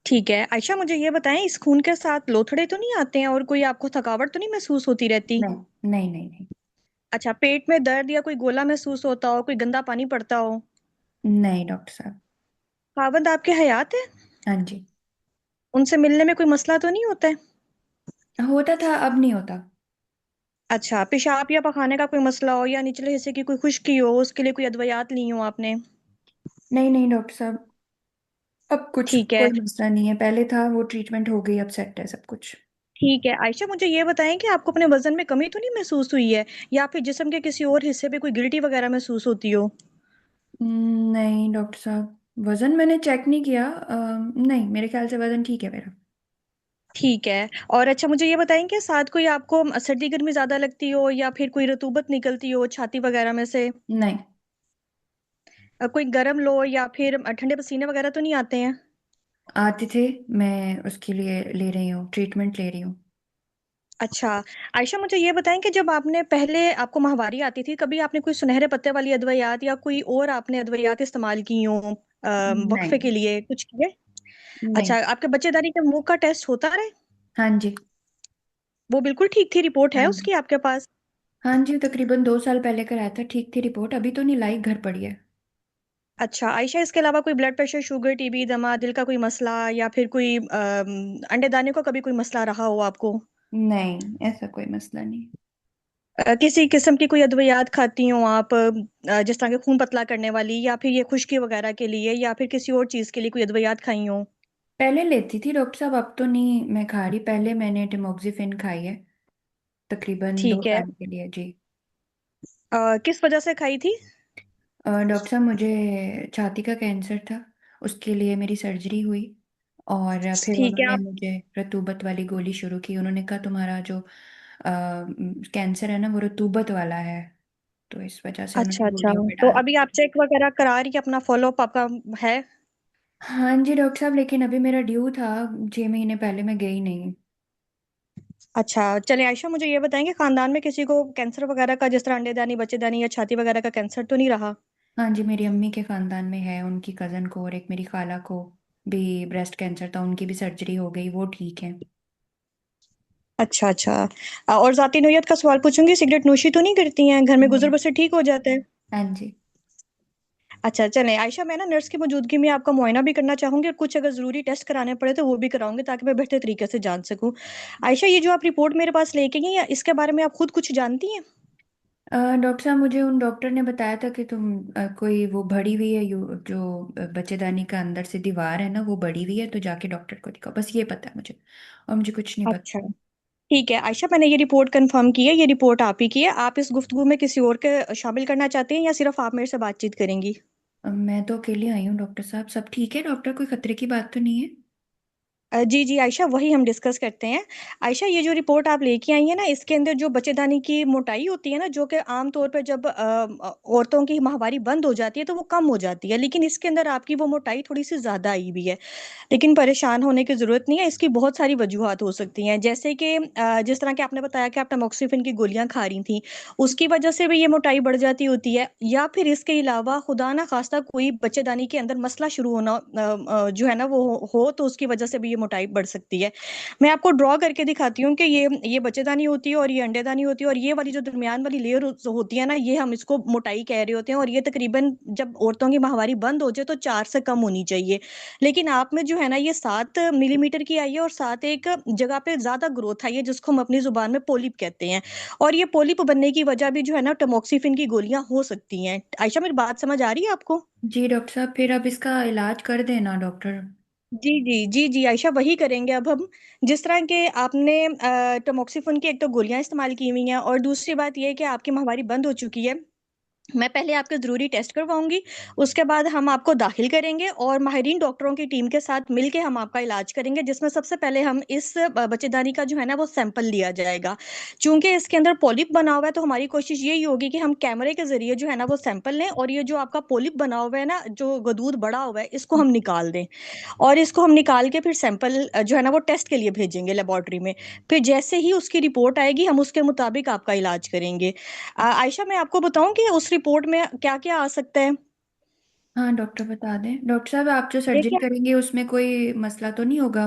ठीक है आयशा, मुझे ये बताएं, इस खून के साथ लोथड़े तो नहीं आते हैं और कोई आपको थकावट तो नहीं महसूस होती रहती? नहीं नहीं नहीं नहीं। अच्छा, पेट में दर्द या कोई गोला महसूस होता हो, कोई गंदा पानी पड़ता हो? नहीं डॉक्टर साहब। खावंद आपके हयात है? हाँ जी। उनसे मिलने में कोई मसला तो नहीं होता है? होता था, अब नहीं होता। अच्छा, पेशाब या पखाने का कोई मसला हो या निचले हिस्से की कोई खुश्की हो, उसके लिए कोई अद्वियात ली हो आपने? नहीं नहीं डॉक्टर साहब, अब कुछ ठीक है। कोई मसला नहीं है, पहले था वो ट्रीटमेंट हो गई, अब सेट है सब कुछ। ठीक है आयशा, मुझे ये बताएं कि आपको अपने वजन में कमी तो नहीं महसूस हुई है या फिर जिस्म के किसी और हिस्से पे कोई गिल्टी वगैरह महसूस होती हो? नहीं डॉक्टर साहब, वजन मैंने चेक नहीं किया, नहीं मेरे ख्याल से वजन ठीक है मेरा। ठीक है। और अच्छा, मुझे ये बताएं कि साथ कोई आपको सर्दी गर्मी ज्यादा लगती हो या फिर कोई रतूबत निकलती हो छाती वगैरह में से? नहीं। कोई गर्म लो या फिर ठंडे पसीने वगैरह तो नहीं आते हैं? आते थे, मैं उसके लिए ले रही हूँ, ट्रीटमेंट ले रही हूँ। अच्छा आयशा, मुझे ये बताएं कि जब आपने पहले आपको माहवारी आती थी, कभी आपने कोई सुनहरे पत्ते वाली अद्वियात या कोई और आपने अद्वियात इस्तेमाल की हो वक्फे नहीं के लिए कुछ किए? नहीं। अच्छा, आपके बच्चेदानी के मुंह का टेस्ट होता रहे? हाँ जी। वो बिल्कुल ठीक थी, रिपोर्ट है हाँ जी। उसकी आपके पास? हाँ जी, तकरीबन 2 साल पहले कराया था, ठीक थी रिपोर्ट, अभी तो नहीं लाई, घर पड़ी है। अच्छा आयशा, इसके अलावा कोई ब्लड प्रेशर, शुगर, टीबी, दमा, दिल का कोई मसला या फिर कोई अंडे दाने का कभी कोई मसला रहा हो आपको? नहीं, ऐसा कोई मसला नहीं। किसी किस्म की कोई अद्वियात खाती हो आप, जिस तरह के खून पतला करने वाली या फिर ये खुश्की वगैरह के लिए या फिर किसी और चीज के लिए कोई अद्वियात खाई हो? पहले लेती थी डॉक्टर साहब, अब तो नहीं मैं खा रही, पहले मैंने टेमोक्सिफिन खाई है तकरीबन दो ठीक है। साल के लिए जी। किस वजह से खाई थी? डॉक्टर साहब मुझे छाती का कैंसर था, उसके लिए मेरी सर्जरी हुई। और फिर ठीक है उन्होंने आप। मुझे रतूबत वाली गोली शुरू की, उन्होंने कहा तुम्हारा जो कैंसर है ना वो रतूबत वाला है, तो इस वजह से अच्छा उन्होंने अच्छा, गोलियों पे तो डाल अभी आप दिया। चेक वगैरह करा रही हैं, अपना फॉलोअप आपका है? हाँ जी डॉक्टर साहब, लेकिन अभी मेरा ड्यू था 6 महीने पहले, मैं गई नहीं। अच्छा चलिए आयशा, मुझे ये बताएं कि खानदान में किसी को कैंसर वगैरह का, जिस तरह अंडेदानी, बच्चेदानी या छाती वगैरह का कैंसर तो नहीं रहा? हाँ जी, मेरी अम्मी के खानदान में है, उनकी कज़न को और एक मेरी खाला को भी ब्रेस्ट कैंसर था, उनकी भी सर्जरी हो गई, वो ठीक है। अच्छा अच्छा। और जाती नोयत का सवाल पूछूंगी, सिगरेट नोशी तो नहीं करती हैं? घर में गुजर नहीं। बसर ठीक हो जाता है? हाँ जी। अच्छा चलें आयशा, मैं ना नर्स की मौजूदगी में आपका मुआयना भी करना चाहूंगी और कुछ अगर जरूरी टेस्ट कराने पड़े तो वो भी कराऊंगी ताकि मैं बेहतर तरीके से जान सकूं। आयशा, ये जो आप रिपोर्ट मेरे पास लेके गई हैं, इसके बारे में आप खुद कुछ जानती हैं? डॉक्टर साहब मुझे उन डॉक्टर ने बताया था कि तुम कोई वो बढ़ी हुई है, जो बच्चेदानी का अंदर से दीवार है ना वो बढ़ी हुई है, तो जाके डॉक्टर को दिखाओ, बस ये पता है मुझे, और मुझे कुछ नहीं पता। अच्छा ठीक है आयशा, मैंने ये रिपोर्ट कंफर्म की है, ये रिपोर्ट आप ही की है। आप इस गुफ्तगू में किसी और के शामिल करना चाहते हैं या सिर्फ आप मेरे से बातचीत करेंगी? मैं तो अकेले आई हूँ डॉक्टर साहब, सब ठीक है डॉक्टर, कोई खतरे की बात तो नहीं है। जी जी आयशा, वही हम डिस्कस करते हैं। आयशा, ये जो रिपोर्ट आप लेके आई है ना, इसके अंदर जो बच्चेदानी की मोटाई होती है ना, जो कि आम तौर पर जब औरतों की माहवारी बंद हो जाती है तो वो कम हो जाती है, लेकिन इसके अंदर आपकी वो मोटाई थोड़ी सी ज्यादा आई हुई है। लेकिन परेशान होने की जरूरत नहीं है, इसकी बहुत सारी वजूहत हो सकती हैं। जैसे कि जिस तरह के आपने बताया कि आप टमोक्सिफिन की गोलियां खा रही थी, उसकी वजह से भी ये मोटाई बढ़ जाती होती है, या फिर इसके अलावा खुदा ना खास्ता कोई बच्चेदानी के अंदर मसला शुरू होना जो है ना वो हो, तो उसकी वजह से भी ये मोटाई बढ़ सकती है। मैं आपको ड्रॉ करके दिखाती हूँ कि ये बच्चेदानी होती है और ये अंडेदानी होती है, और ये वाली जो दरमियान वाली लेयर होती है ना, ये हम इसको मोटाई कह रहे होते हैं, और ये तकरीबन जब औरतों की माहवारी बंद हो जाए तो 4 से कम होनी चाहिए। लेकिन आप में जो है ना ये 7 मिलीमीटर की आई है, और साथ एक जगह पे ज्यादा ग्रोथ आई है, जिसको हम अपनी जुबान में पोलिप कहते हैं। और ये पोलिप बनने की वजह भी जो है ना टमोक्सिफिन की गोलियां हो सकती हैं। आयशा, मेरी बात समझ आ रही है आपको? जी डॉक्टर साहब, फिर अब इसका इलाज कर देना डॉक्टर। जी जी जी जी आयशा, वही करेंगे अब हम। जिस तरह के आपने टमोक्सिफिन की एक तो गोलियां इस्तेमाल की हुई हैं, और दूसरी बात यह है कि आपकी माहवारी बंद हो चुकी है। मैं पहले आपके ज़रूरी टेस्ट करवाऊंगी, उसके बाद हम आपको दाखिल करेंगे, और माहिरीन डॉक्टरों की टीम के साथ मिलके हम आपका इलाज करेंगे, जिसमें सबसे पहले हम इस बच्चेदानी का जो है ना वो सैंपल लिया जाएगा। चूंकि इसके अंदर पोलिप बना हुआ है, तो हमारी कोशिश यही होगी कि हम कैमरे के जरिए जो है ना वो सैंपल लें, और ये जो आपका पोलिप बना हुआ है ना, जो गदूद बड़ा हुआ है, इसको हम निकाल दें। और इसको हम निकाल के फिर सैंपल जो है ना वो टेस्ट के लिए भेजेंगे लेबोरेटरी में। फिर जैसे ही उसकी रिपोर्ट आएगी, हम उसके मुताबिक आपका इलाज करेंगे। आयशा, मैं आपको बताऊं कि उस रिपोर्ट में क्या क्या आ सकता है। हाँ डॉक्टर बता दें। डॉक्टर साहब, आप जो सर्जरी देखिए, करेंगे उसमें कोई मसला तो नहीं होगा?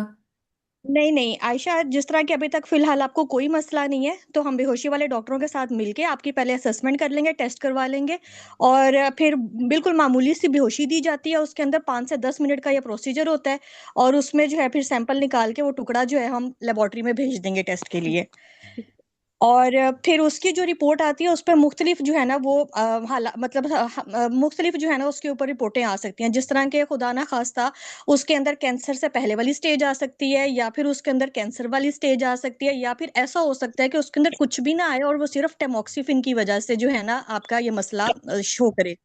नहीं नहीं आयशा, जिस तरह के अभी तक फिलहाल आपको कोई मसला नहीं है, तो हम बेहोशी वाले डॉक्टरों के साथ मिलके आपकी पहले असेसमेंट कर लेंगे, टेस्ट करवा लेंगे। और फिर बिल्कुल मामूली सी बेहोशी दी जाती है, उसके अंदर 5 से 10 मिनट का यह प्रोसीजर होता है। और उसमें जो है फिर सैंपल निकाल के वो टुकड़ा जो है हम लेबोरेटरी में भेज देंगे टेस्ट के लिए। और फिर उसकी जो रिपोर्ट आती है उस पर मुख्तलिफ जो है ना वो हाल मतलब मुख्तलिफ जो है ना उसके ऊपर रिपोर्टें आ सकती हैं। जिस तरह के खुदा ना खास्ता उसके अंदर कैंसर से पहले वाली स्टेज आ सकती है, या फिर उसके अंदर कैंसर वाली स्टेज आ सकती है, या फिर ऐसा हो सकता है कि उसके अंदर कुछ भी ना आए, और वो सिर्फ टेमोक्सिफिन की वजह से जो है ना आपका ये मसला शो करे।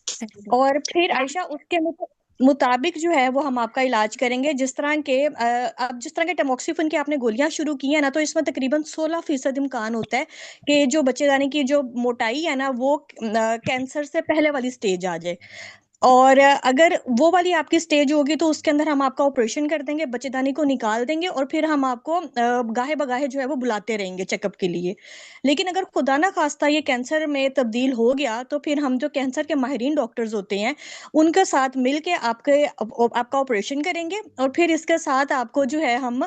सही और डॉक्टर। फिर आयशा उसके मुताबिक जो है वो हम आपका इलाज करेंगे। जिस तरह के अब जिस तरह के टमोक्सिफिन की आपने गोलियां शुरू की है ना, तो इसमें तकरीबन 16% इम्कान होता है कि जो बच्चेदानी की जो मोटाई है ना वो कैंसर से पहले वाली स्टेज आ जाए। और अगर वो वाली आपकी स्टेज होगी, तो उसके अंदर हम आपका ऑपरेशन कर देंगे, बच्चेदानी को निकाल देंगे, और फिर हम आपको गाहे बगाहे जो है वो बुलाते रहेंगे चेकअप के लिए। लेकिन अगर खुदा ना खास्ता ये कैंसर में तब्दील हो गया, तो फिर हम जो कैंसर के माहिरीन डॉक्टर्स होते हैं उनके साथ मिलके आपका ऑपरेशन करेंगे। और फिर इसके साथ आपको जो है हम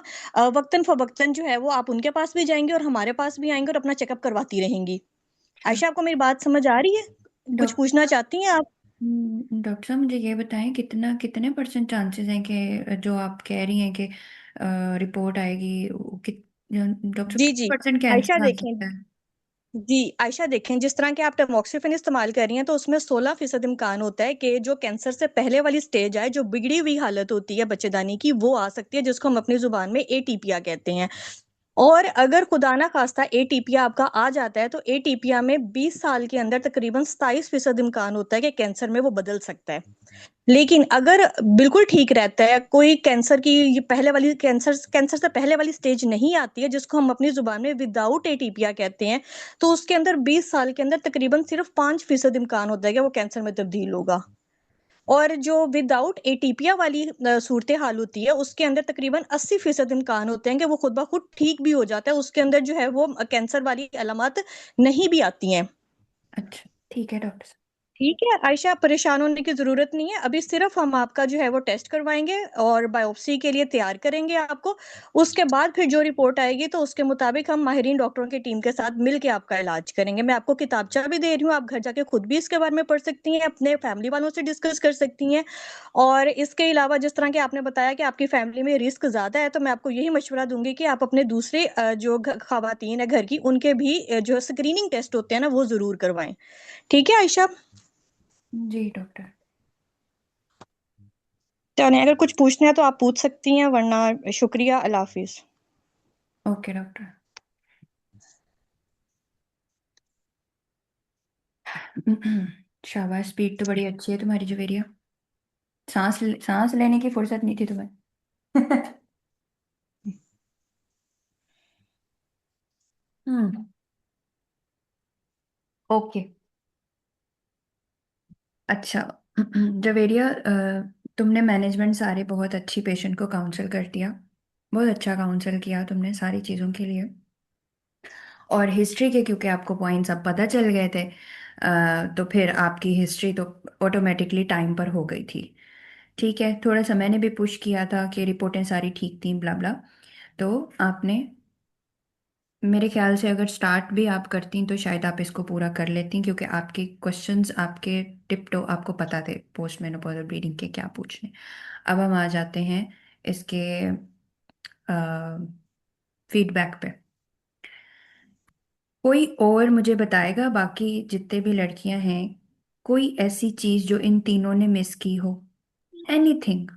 वक्तन फवक्तन जो है वो आप उनके पास भी जाएंगे और हमारे पास भी आएंगे, और अपना चेकअप करवाती रहेंगी। अच्छा आयशा, आपको मेरी बात समझ आ रही है? कुछ डॉक्टर पूछना चाहती हैं आप? डॉक्टर साहब, मुझे ये बताएं कितने परसेंट चांसेस हैं कि जो आप कह रही हैं कि रिपोर्ट आएगी, डॉक्टर साहब जी कितने जी परसेंट आयशा कैंसर आ देखें सकता है? जी आयशा देखें, जिस तरह के आप टमोक्सिफिन इस्तेमाल कर रही हैं, तो उसमें 16% इम्कान होता है कि जो कैंसर से पहले वाली स्टेज है, जो बिगड़ी हुई हालत होती है बच्चेदानी की, वो आ सकती है, जिसको हम अपनी जुबान में एटीपिया कहते हैं। और अगर खुदा ना खास्ता एटीपिया आपका आ जाता है, तो एटीपिया में 20 साल के अंदर तकरीबन 27% इम्कान होता है कि कैंसर में वो बदल सकता है। लेकिन अगर बिल्कुल ठीक रहता है, कोई कैंसर की ये पहले वाली कैंसर से पहले वाली स्टेज नहीं आती है, जिसको हम अपनी जुबान में विदाउट एटीपिया कहते हैं, तो उसके अंदर 20 साल के अंदर तकरीबन सिर्फ 5% इम्कान होता है कि वो कैंसर में तब्दील होगा। और जो विदाउट एटीपिया वाली सूरत हाल होती है, उसके अंदर तकरीबन 80% इम्कान होते हैं कि वो खुद ब खुद ठीक भी हो जाता है, उसके अंदर जो है वो कैंसर वाली अलामत नहीं भी आती हैं। अच्छा ठीक है डॉक्टर साहब। ठीक है आयशा, परेशान होने की जरूरत नहीं है। अभी सिर्फ हम आपका जो है वो टेस्ट करवाएंगे और बायोप्सी के लिए तैयार करेंगे आपको। उसके बाद फिर जो रिपोर्ट आएगी, तो उसके मुताबिक हम माहिरीन डॉक्टरों की टीम के साथ मिलके आपका इलाज करेंगे। मैं आपको किताबचा भी दे रही हूँ, आप घर जाके खुद भी इसके बारे में पढ़ सकती हैं, अपने फैमिली वालों से डिस्कस कर सकती हैं। और इसके अलावा जिस तरह के आपने बताया कि आपकी फैमिली में रिस्क ज्यादा है, तो मैं आपको यही मशवरा दूंगी कि आप अपने दूसरे जो खवातीन है घर की, उनके भी जो स्क्रीनिंग टेस्ट होते हैं ना वो जरूर करवाएं। ठीक है आयशा? जी डॉक्टर। तो उन्हें अगर कुछ पूछना है तो आप पूछ सकती हैं, वरना शुक्रिया, अल्लाह हाफिज। Okay doctor. शाबाश, स्पीड तो बड़ी अच्छी है तुम्हारी जुवेरिया। सांस लेने की फुर्सत नहीं थी तुम्हें। हम्म। ओके। अच्छा। जवेरिया, तुमने मैनेजमेंट सारे बहुत अच्छी पेशेंट को काउंसल कर दिया। बहुत अच्छा काउंसल किया तुमने सारी चीज़ों के लिए। और हिस्ट्री के क्योंकि आपको पॉइंट्स अब पता चल गए थे, तो फिर आपकी हिस्ट्री तो ऑटोमेटिकली टाइम पर हो गई थी। ठीक है, थोड़ा सा मैंने भी पुश किया था कि रिपोर्टें सारी ठीक थी, ब्ला ब्ला। तो आपने, मेरे ख्याल से अगर स्टार्ट भी आप करती तो शायद आप इसको पूरा कर लेती, क्योंकि आपके क्वेश्चंस, आपके टिप तो आपको पता थे पोस्ट मेनोपॉजल ब्लीडिंग के क्या पूछने। अब हम आ जाते हैं इसके फीडबैक पे। कोई और मुझे बताएगा, बाकी जितने भी लड़कियां हैं, कोई ऐसी चीज जो इन तीनों ने मिस की हो? एनीथिंग।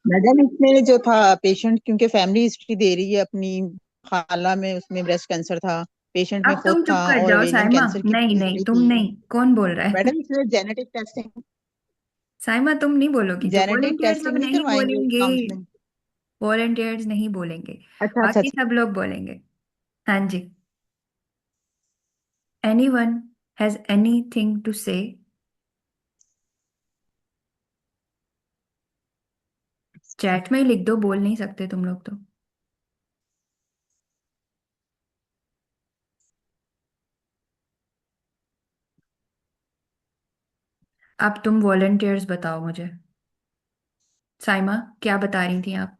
मैडम इसमें जो था पेशेंट, क्योंकि फैमिली हिस्ट्री दे रही है अपनी, खाला में उसमें ब्रेस्ट कैंसर था, पेशेंट में अब खुद तुम था, चुप कर और जाओ ओवेरियन साइमा। कैंसर की नहीं भी नहीं, हिस्ट्री तुम थी। नहीं, कौन बोल रहा है? मैडम इसमें जेनेटिक टेस्टिंग, साइमा तुम नहीं बोलोगी तो जेनेटिक वॉलेंटियर्स अब टेस्टिंग नहीं नहीं करवाएंगे बोलेंगे। काउंसलिंग? वॉलेंटियर्स नहीं बोलेंगे। अच्छा अच्छा बाकी अच्छा। सब लोग बोलेंगे। हाँ जी। एनीवन हैज एनीथिंग टू से? चैट में ही लिख दो, बोल नहीं सकते तुम लोग तो। अब तुम वॉलेंटियर्स बताओ मुझे। साइमा, क्या बता रही थी आप?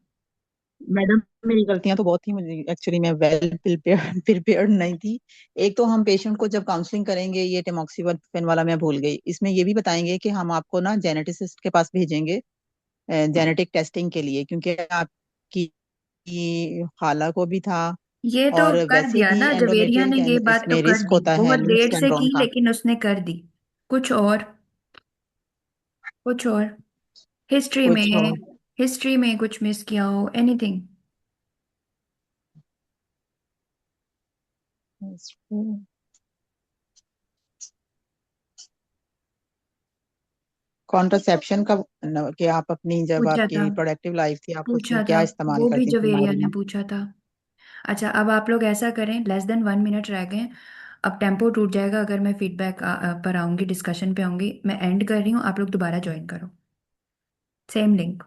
मैडम मेरी गलतियां तो बहुत थी, मुझे एक्चुअली मैं वेल प्रिपेयर्ड प्रिपेयर्ड नहीं थी। एक तो हम पेशेंट को जब काउंसलिंग करेंगे, ये टेमोक्सिफेन वाला मैं भूल गई, इसमें ये भी बताएंगे कि हम आपको ना जेनेटिसिस्ट के पास भेजेंगे जेनेटिक टेस्टिंग के लिए, क्योंकि आपकी खाला को भी था, ये तो और कर वैसे दिया भी ना, जवेरिया एंडोमेट्रियल ने ये बात तो इसमें कर रिस्क दी, होता है बहुत लूज देर से सिंड्रोम की का। लेकिन उसने कर दी। कुछ और? कुछ और? हिस्ट्री में, कुछ और हिस्ट्री में कुछ मिस किया हो? एनीथिंग? कॉन्ट्रासेप्शन का कि आप अपनी, जब पूछा आपकी था, रिप्रोडक्टिव लाइफ थी, आप उसमें पूछा था। क्या इस्तेमाल वो भी करती थी जवेरिया हमारे ने में? पूछा था। अच्छा, अब आप लोग ऐसा करें, लेस देन 1 मिनट रह गए। अब टेम्पो टूट जाएगा अगर मैं फीडबैक पर आऊंगी, डिस्कशन पे आऊंगी। मैं एंड कर रही हूँ, आप लोग दोबारा ज्वाइन करो। Same link.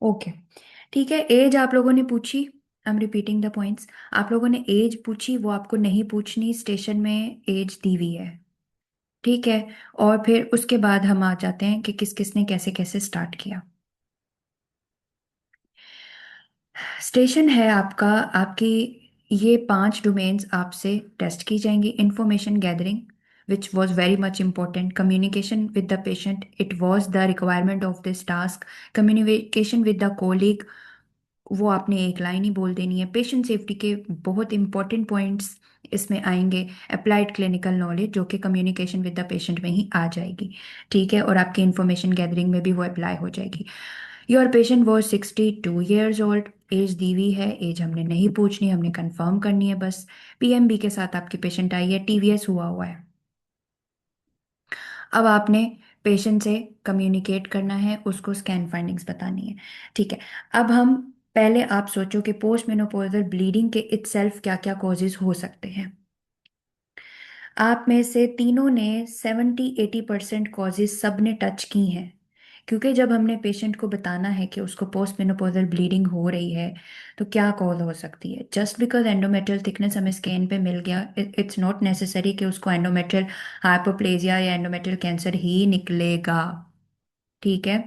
ओके। ठीक है, एज आप लोगों ने पूछी। I am repeating the points. आप लोगों ने एज पूछी, वो आपको नहीं पूछनी, स्टेशन में एज दी हुई है। ठीक है। और फिर उसके बाद हम आ जाते हैं कि किस किस ने कैसे कैसे स्टार्ट किया। स्टेशन है आपका, आपकी ये 5 डोमेन्स आपसे टेस्ट की जाएंगी। Information gathering, which was very much important. Communication with the patient, it was the requirement of this task. Communication with the colleague, वो आपने एक लाइन ही बोल देनी है। पेशेंट सेफ्टी के बहुत इंपॉर्टेंट पॉइंट्स इसमें आएंगे। अप्लाइड क्लिनिकल नॉलेज, जो कि कम्युनिकेशन विद द पेशेंट में ही आ जाएगी। ठीक है, और आपकी इंफॉर्मेशन गैदरिंग में भी वो अप्लाई हो जाएगी। Your patient was 62 years old. Age दी हुई है, एज हमने नहीं पूछनी, हमने कंफर्म करनी है बस। पीएमबी के साथ आपकी पेशेंट आई है, टीवीएस हुआ हुआ है। अब आपने पेशेंट से कम्युनिकेट करना है, उसको स्कैन फाइंडिंग्स बतानी है। ठीक है। अब हम, पहले आप सोचो कि पोस्ट मेनोपॉजल ब्लीडिंग के इटसेल्फ क्या क्या कॉजेज हो सकते हैं। आप में से तीनों ने 70-80% कॉजेज सब ने टच की हैं। क्योंकि जब हमने पेशेंट को बताना है कि उसको पोस्ट मेनोपॉजल ब्लीडिंग हो रही है, तो क्या कॉज हो सकती है? जस्ट बिकॉज एंडोमेट्रियल थिकनेस हमें स्कैन पे मिल गया, इट्स नॉट नेसेसरी कि उसको एंडोमेट्रियल हाइपोप्लेजिया या एंडोमेट्रियल कैंसर ही निकलेगा। ठीक है।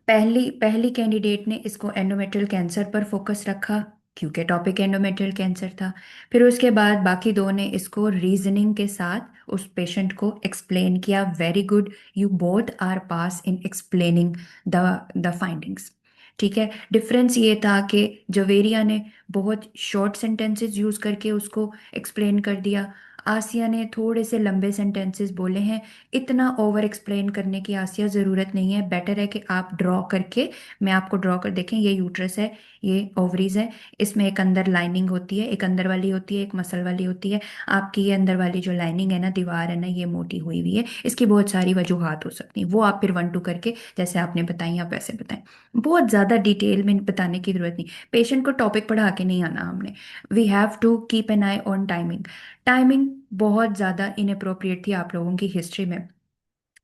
पहली पहली कैंडिडेट ने इसको एंडोमेट्रियल कैंसर पर फोकस रखा, क्योंकि टॉपिक एंडोमेट्रियल कैंसर था। फिर उसके बाद बाकी दो ने इसको रीजनिंग के साथ उस पेशेंट को एक्सप्लेन किया। Very good, you both are pass in explaining the findings. ठीक है। डिफरेंस ये था कि जवेरिया ने बहुत शॉर्ट सेंटेंसेस यूज करके उसको एक्सप्लेन कर दिया। आसिया ने थोड़े से लंबे सेंटेंसेस बोले हैं। इतना ओवर एक्सप्लेन करने की आसिया ज़रूरत नहीं है। बेटर है कि आप ड्रॉ करके, मैं आपको ड्रॉ कर, देखें ये यूट्रस है, ये ओवरीज है, इसमें एक अंदर लाइनिंग होती है, एक अंदर वाली होती है, एक मसल वाली होती है। आपकी ये अंदर वाली जो लाइनिंग है ना, दीवार है ना, ये मोटी हुई हुई है। इसकी बहुत सारी वजूहात हो सकती हैं, वो आप फिर 1 2 करके जैसे आपने बताई आप वैसे बताएं। बहुत ज़्यादा डिटेल में बताने की जरूरत नहीं। पेशेंट को टॉपिक पढ़ा के नहीं आना हमने। We have to keep an eye on timing. Timing बहुत ज़्यादा इनअप्रोप्रिएट थी आप लोगों की हिस्ट्री में।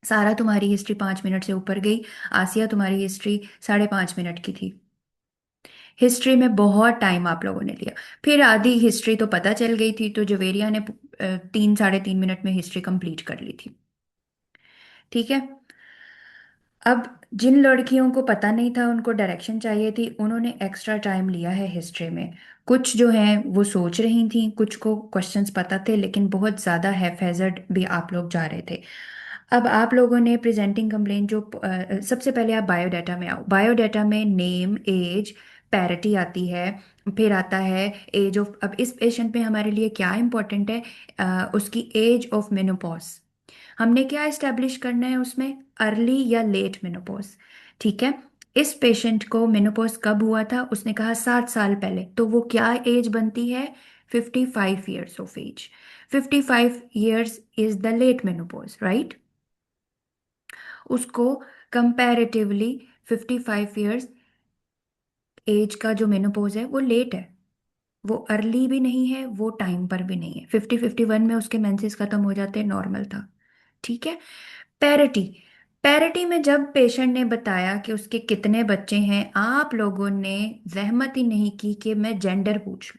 सारा तुम्हारी हिस्ट्री 5 मिनट से ऊपर गई। आसिया तुम्हारी हिस्ट्री 5.5 मिनट की थी। हिस्ट्री में बहुत टाइम आप लोगों ने लिया। फिर आधी हिस्ट्री तो पता चल गई थी, तो जवेरिया ने 3 3.5 मिनट में हिस्ट्री कंप्लीट कर ली थी। ठीक है। अब जिन लड़कियों को पता नहीं था, उनको डायरेक्शन चाहिए थी, उन्होंने एक्स्ट्रा टाइम लिया है हिस्ट्री में। कुछ जो हैं वो सोच रही थी, कुछ को क्वेश्चंस पता थे, लेकिन बहुत ज़्यादा हैफेजर्ड भी आप लोग जा रहे थे। अब आप लोगों ने प्रेजेंटिंग कंप्लेंट जो सबसे पहले आप बायोडाटा में आओ। बायोडाटा में नेम, एज, पैरिटी आती है। फिर आता है एज ऑफ, अब इस पेशेंट में हमारे लिए क्या इंपॉर्टेंट है, उसकी एज ऑफ मेनोपॉज। हमने क्या एस्टेब्लिश करना है उसमें, अर्ली या लेट मेनोपॉज। ठीक है। इस पेशेंट को मेनोपॉज कब हुआ था, उसने कहा 7 साल पहले, तो वो क्या एज बनती है, 55 years of age. 55 years is the late menopause, right. उसको कंपैरेटिवली 55 ईयर्स एज का जो मेनोपॉज है वो लेट है। वो अर्ली भी नहीं है, वो टाइम पर भी नहीं है। 50 51 में उसके मेंसेस खत्म हो जाते हैं, नॉर्मल था। ठीक है। पैरिटी। पैरिटी में जब पेशेंट ने बताया कि उसके कितने बच्चे हैं, आप लोगों ने जहमत ही नहीं की कि मैं जेंडर पूछूं,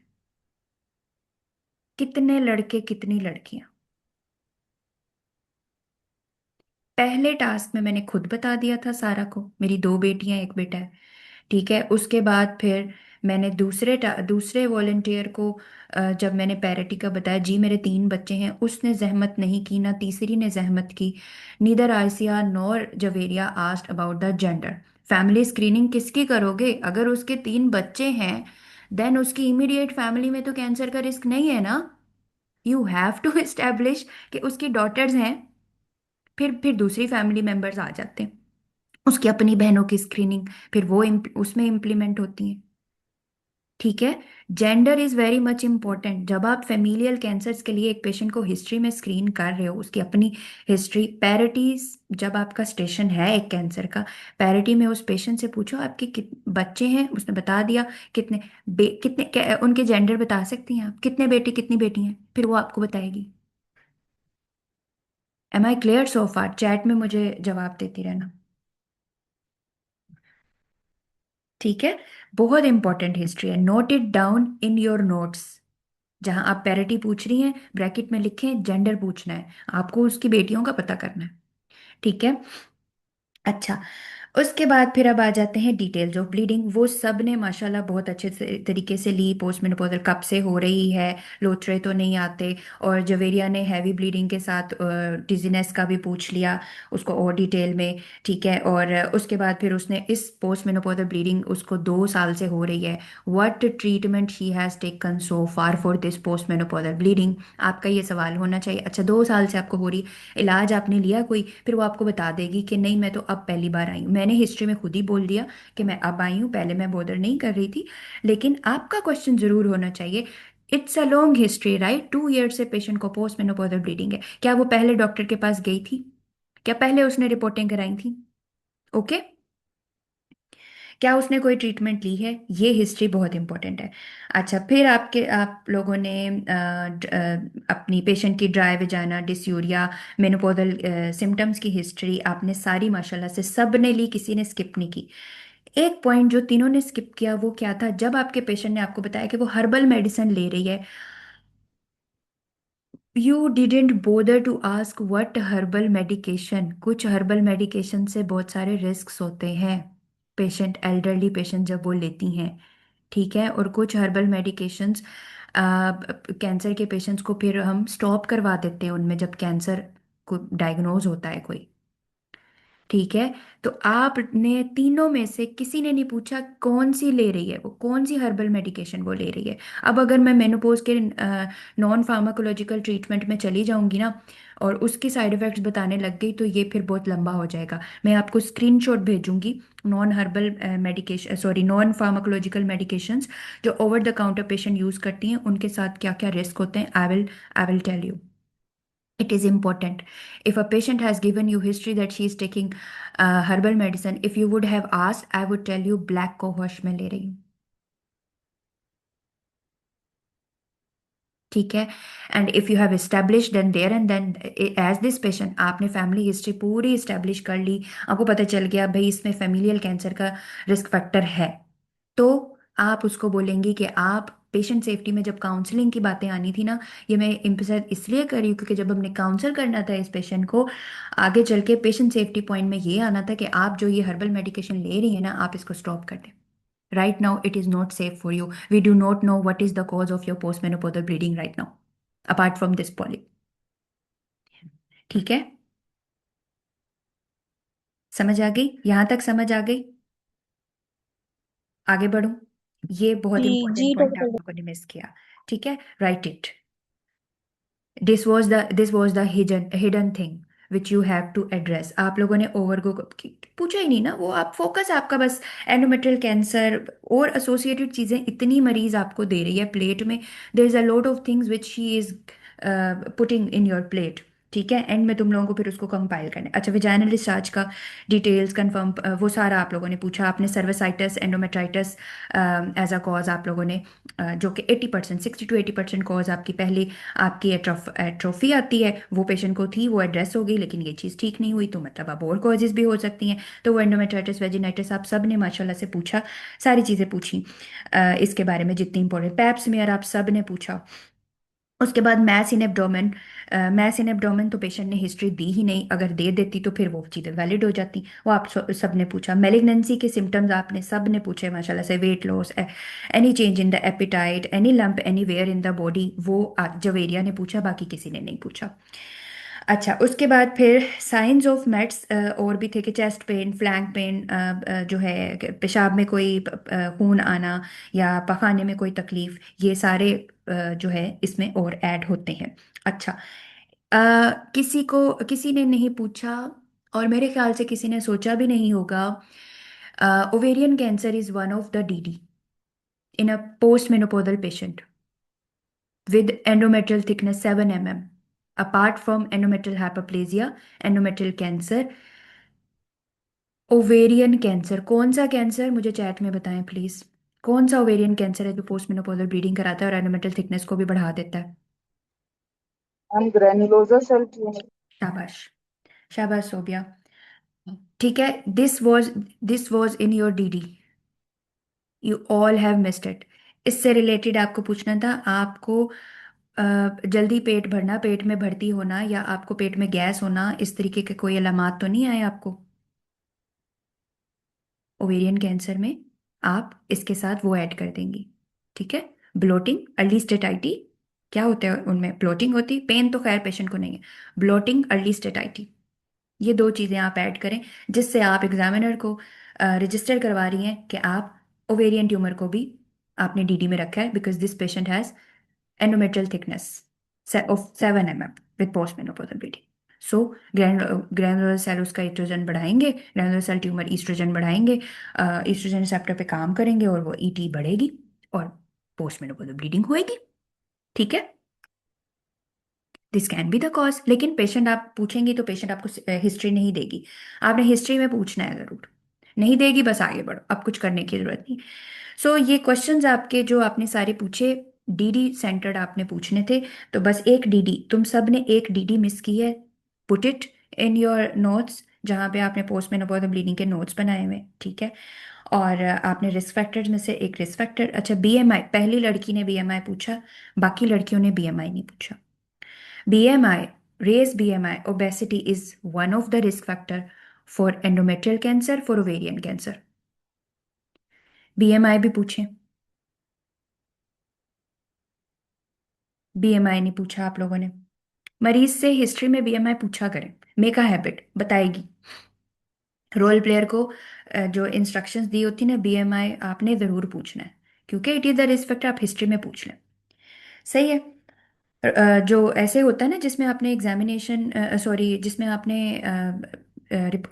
कितने लड़के कितनी लड़कियां। पहले टास्क में मैंने खुद बता दिया था सारा को, मेरी 2 बेटियां 1 बेटा है। ठीक है। उसके बाद फिर मैंने दूसरे वॉलेंटियर को जब मैंने पैरिटी का बताया, जी मेरे 3 बच्चे हैं, उसने जहमत नहीं की, ना तीसरी ने जहमत की। Neither Aasiya nor Javeria asked about the gender. Family screening किसकी करोगे, अगर उसके 3 बच्चे हैं देन उसकी इमीडिएट फैमिली में तो कैंसर का रिस्क नहीं है ना। यू हैव टू एस्टेब्लिश कि उसकी डॉटर्स हैं, फिर दूसरी फैमिली मेंबर्स आ जाते हैं। उसकी अपनी बहनों की स्क्रीनिंग फिर वो उसमें इम्प्लीमेंट होती है। ठीक है। Gender is very much important. जब आप फेमिलियल कैंसर्स के लिए एक पेशेंट को हिस्ट्री में स्क्रीन कर रहे हो, उसकी अपनी हिस्ट्री, पैरिटीज, जब आपका स्टेशन है एक कैंसर का, पैरिटी में उस पेशेंट से पूछो आपके बच्चे हैं, उसने बता दिया कितने उनके जेंडर बता सकती हैं आप, कितने बेटे कितनी बेटी हैं, फिर वो आपको बताएगी। Am I clear so far? Chat में मुझे जवाब देती रहना। ठीक है। बहुत इंपॉर्टेंट हिस्ट्री है, note it down in your notes. जहां आप पैरिटी पूछ रही हैं, ब्रैकेट में लिखें जेंडर पूछना है, आपको उसकी बेटियों का पता करना है। ठीक है। अच्छा। उसके बाद फिर अब आ जाते हैं डिटेल्स ऑफ ब्लीडिंग। वो सब ने माशाल्लाह बहुत अच्छे से तरीके से ली। पोस्ट मेनोपॉजल कब से हो रही है, लोथरे तो नहीं आते। और जवेरिया ने हैवी ब्लीडिंग के साथ डिजीनेस का भी पूछ लिया उसको और डिटेल में। ठीक है। और उसके बाद फिर उसने इस पोस्ट मेनोपॉजल ब्लीडिंग उसको 2 साल से हो रही है, what treatment he has taken so far for this post menopausal bleeding. आपका ये सवाल होना चाहिए। अच्छा, 2 साल से आपको हो रही, इलाज आपने लिया कोई? फिर वो आपको बता देगी कि नहीं मैं तो अब पहली बार आई हूँ। मैंने हिस्ट्री में खुद ही बोल दिया कि मैं अब आई हूँ, पहले मैं बॉदर नहीं कर रही थी। लेकिन आपका क्वेश्चन जरूर होना चाहिए, it's a long history right, 2 year से पेशेंट को पोस्ट मेनोपॉजल ब्लीडिंग है, क्या वो पहले डॉक्टर के पास गई थी, क्या पहले उसने रिपोर्टिंग कराई थी? ओके। क्या उसने कोई ट्रीटमेंट ली है, ये हिस्ट्री बहुत इंपॉर्टेंट है। अच्छा, फिर आप लोगों ने अपनी पेशेंट की dry vagina, dysuria, menopausal symptoms की हिस्ट्री आपने सारी माशाल्लाह से सब ने ली, किसी ने स्किप नहीं की। एक पॉइंट जो तीनों ने स्किप किया वो क्या था, जब आपके पेशेंट ने आपको बताया कि वो हर्बल मेडिसिन ले रही है, you didn't bother to ask what herbal medication. कुछ हर्बल मेडिकेशन से बहुत सारे रिस्क्स होते हैं, पेशेंट, एल्डरली पेशेंट जब वो लेती हैं। ठीक है। और कुछ हर्बल मेडिकेशंस कैंसर के पेशेंट्स को फिर हम स्टॉप करवा देते हैं उनमें, जब कैंसर को डायग्नोज होता है कोई। ठीक है। तो आपने तीनों में से किसी ने नहीं पूछा कौन सी ले रही है, वो कौन सी हर्बल मेडिकेशन वो ले रही है। अब अगर मैं मेनोपॉज के नॉन फार्माकोलॉजिकल ट्रीटमेंट में चली जाऊंगी ना और उसके साइड इफेक्ट्स बताने लग गई तो ये फिर बहुत लंबा हो जाएगा। मैं आपको स्क्रीनशॉट भेजूंगी non herbal medication, sorry, non pharmacological medications जो over the counter patient use करती हैं, उनके साथ क्या क्या रिस्क होते हैं। I will tell you. It is important. If a patient has given you history that she is taking herbal medicine, if you would have asked, I would tell you black cohosh में ले रही हूँ। ठीक है। And if you have establish then there and then as this patient, आपने family history पूरी establish कर ली, आपको पता चल गया भाई इसमें फेमिलियल कैंसर का रिस्क फैक्टर है, तो आप उसको बोलेंगे कि आप पेशेंट सेफ्टी में जब काउंसलिंग की बातें आनी थी ना, ये मैं इम्फेसाइज इसलिए कर रही हूँ क्योंकि जब हमने काउंसल करना था इस पेशेंट को, आगे चल के पेशेंट सेफ्टी पॉइंट में ये आना था कि आप जो ये हर्बल मेडिकेशन ले रही है ना, आप इसको स्टॉप कर दें। Right now, it is not safe for you. We do not know what is the cause of your postmenopausal bleeding right now, apart from this polyp. ठीक है, समझ आ गई? यहां तक समझ आ गई? आगे बढ़ूं? ये बहुत जी इंपॉर्टेंट जी पॉइंट आप डॉक्टर। लोगों ने मिस किया। ठीक है, write it. This was the hidden thing which you have to address. आप लोगों ने ओवरगो पूछा ही नहीं ना, वो आप फोकस आपका बस एंडोमेट्रियल कैंसर और एसोसिएटेड चीजें इतनी मरीज आपको दे रही है प्लेट में। There is a lot of things which she is putting in your plate. ठीक है, एंड में तुम लोगों को फिर उसको कंपाइल करना है। अच्छा, विजाइनल डिस्चार्ज का डिटेल्स कंफर्म वो सारा आप लोगों ने पूछा। आपने cervicitis endometritis as a cause आप लोगों ने जो कि 80%, 60 to 80% कॉज आपकी पहले आपकी एट्रोफी आती है, वो पेशेंट को थी, वो एड्रेस हो गई, लेकिन ये चीज़ ठीक नहीं हुई, तो मतलब अब और कॉजेज भी हो सकती हैं। तो वो एंडोमेट्राइटिस वेजिनाइटिस आप सब ने माशाल्लाह से पूछा, सारी चीज़ें पूछी इसके बारे में जितनी इंपॉर्टेंट। पैप्स में आप सब ने पूछा। उसके बाद mass in abdomen. Mass in abdomen तो पेशेंट ने हिस्ट्री दी ही नहीं, अगर दे देती तो फिर वो चीज़ें वैलिड हो जाती, वो आप सब ने पूछा। मेलिग्नेंसी के सिम्टम्स आपने सब ने पूछे माशाल्लाह से। Weight loss, any change in the appetite, any lump anywhere in the body, वो जवेरिया ने पूछा, बाकी किसी ने नहीं पूछा। अच्छा, उसके बाद फिर साइंस ऑफ मेट्स और भी थे कि चेस्ट पेन, फ्लैंक पेन, जो है कि पेशाब में कोई खून आना या पखाने में कोई तकलीफ, ये सारे जो है इसमें और ऐड होते हैं। अच्छा, किसी ने नहीं पूछा और मेरे ख्याल से किसी ने सोचा भी नहीं होगा, ovarian cancer is one of the DD in a post menopausal patient with endometrial thickness 7 mm. Apart from endometrial hyperplasia, endometrial cancer, ovarian cancer, कौन सा कैंसर मुझे चैट में बताएं प्लीज। कौन सा ओवेरियन कैंसर है जो पोस्ट मेनोपोजल ब्लीडिंग कराता है और एंडोमेट्रियल थिकनेस को भी बढ़ा देता है? हम ग्रेनुलोजा सेल ट्यूमर। शाबाश, शाबाश सोबिया। ठीक है, this was in your DD, you all have missed it. इससे रिलेटेड आपको पूछना था, आपको जल्दी पेट भरना, पेट में भर्ती होना या आपको पेट में गैस होना, इस तरीके के कोई अलामात तो नहीं आए आपको ओवेरियन कैंसर में? आप इसके साथ वो ऐड कर देंगी। ठीक है, ब्लोटिंग, अर्ली स्टेटाइटी, क्या होता है उनमें? ब्लोटिंग होती, पेन तो खैर पेशेंट को नहीं है, ब्लोटिंग, अर्ली स्टेटाइटी, ये दो चीजें आप ऐड करें, जिससे आप एग्जामिनर को रजिस्टर करवा रही हैं कि आप ओवेरियन ट्यूमर को भी आपने डीडी में रखा है, because this patient has endometrial thickness of 7 mm with postmenopausal bleeding. So granular cell उसका ईस्ट्रोजन बढ़ाएंगे, ग्रैनुलर सेल ट्यूमर ईस्ट्रोजन बढ़ाएंगे, ईस्ट्रोजन रिसेप्टर पे काम करेंगे और वो ईटी बढ़ेगी और पोस्टमेनोपॉजल ब्लीडिंग होएगी। ठीक है, this can be the cause. लेकिन पेशेंट, आप पूछेंगी तो पेशेंट आपको हिस्ट्री नहीं देगी, आपने हिस्ट्री में पूछना है जरूर, नहीं देगी बस आगे बढ़ो, अब कुछ करने की जरूरत नहीं। सो ये क्वेश्चंस आपके जो आपने सारे पूछे, डीडी सेंटर्ड आपने पूछने थे, तो बस एक डीडी, तुम सब ने एक डीडी मिस की है, put it in your notes जहाँ पे आपने पोस्ट मेनोपॉजल ब्लीडिंग के नोट्स बनाए हुए हैं। ठीक है, और आपने रिस्क फैक्टर्स में से एक रिस्क फैक्टर, अच्छा बीएमआई, पहली लड़की ने बीएमआई पूछा, बाकी लड़कियों ने बीएमआई नहीं पूछा। BMI, race BMI, obesity is one of the risk factor for endometrial cancer, for ovarian cancer. BMI भी पूछें, बीएमआई नहीं पूछा आप लोगों ने। मरीज से हिस्ट्री में बीएमआई पूछा करें, मेक अ हैबिट, बताएगी। रोल प्लेयर को जो इंस्ट्रक्शंस दी होती ना बीएमआई आपने ज़रूर पूछना है, क्योंकि it is the risk factor, आप हिस्ट्री में पूछ लें। सही है। जो ऐसे होता है ना जिसमें आपने एग्जामिनेशन सॉरी जिसमें आपने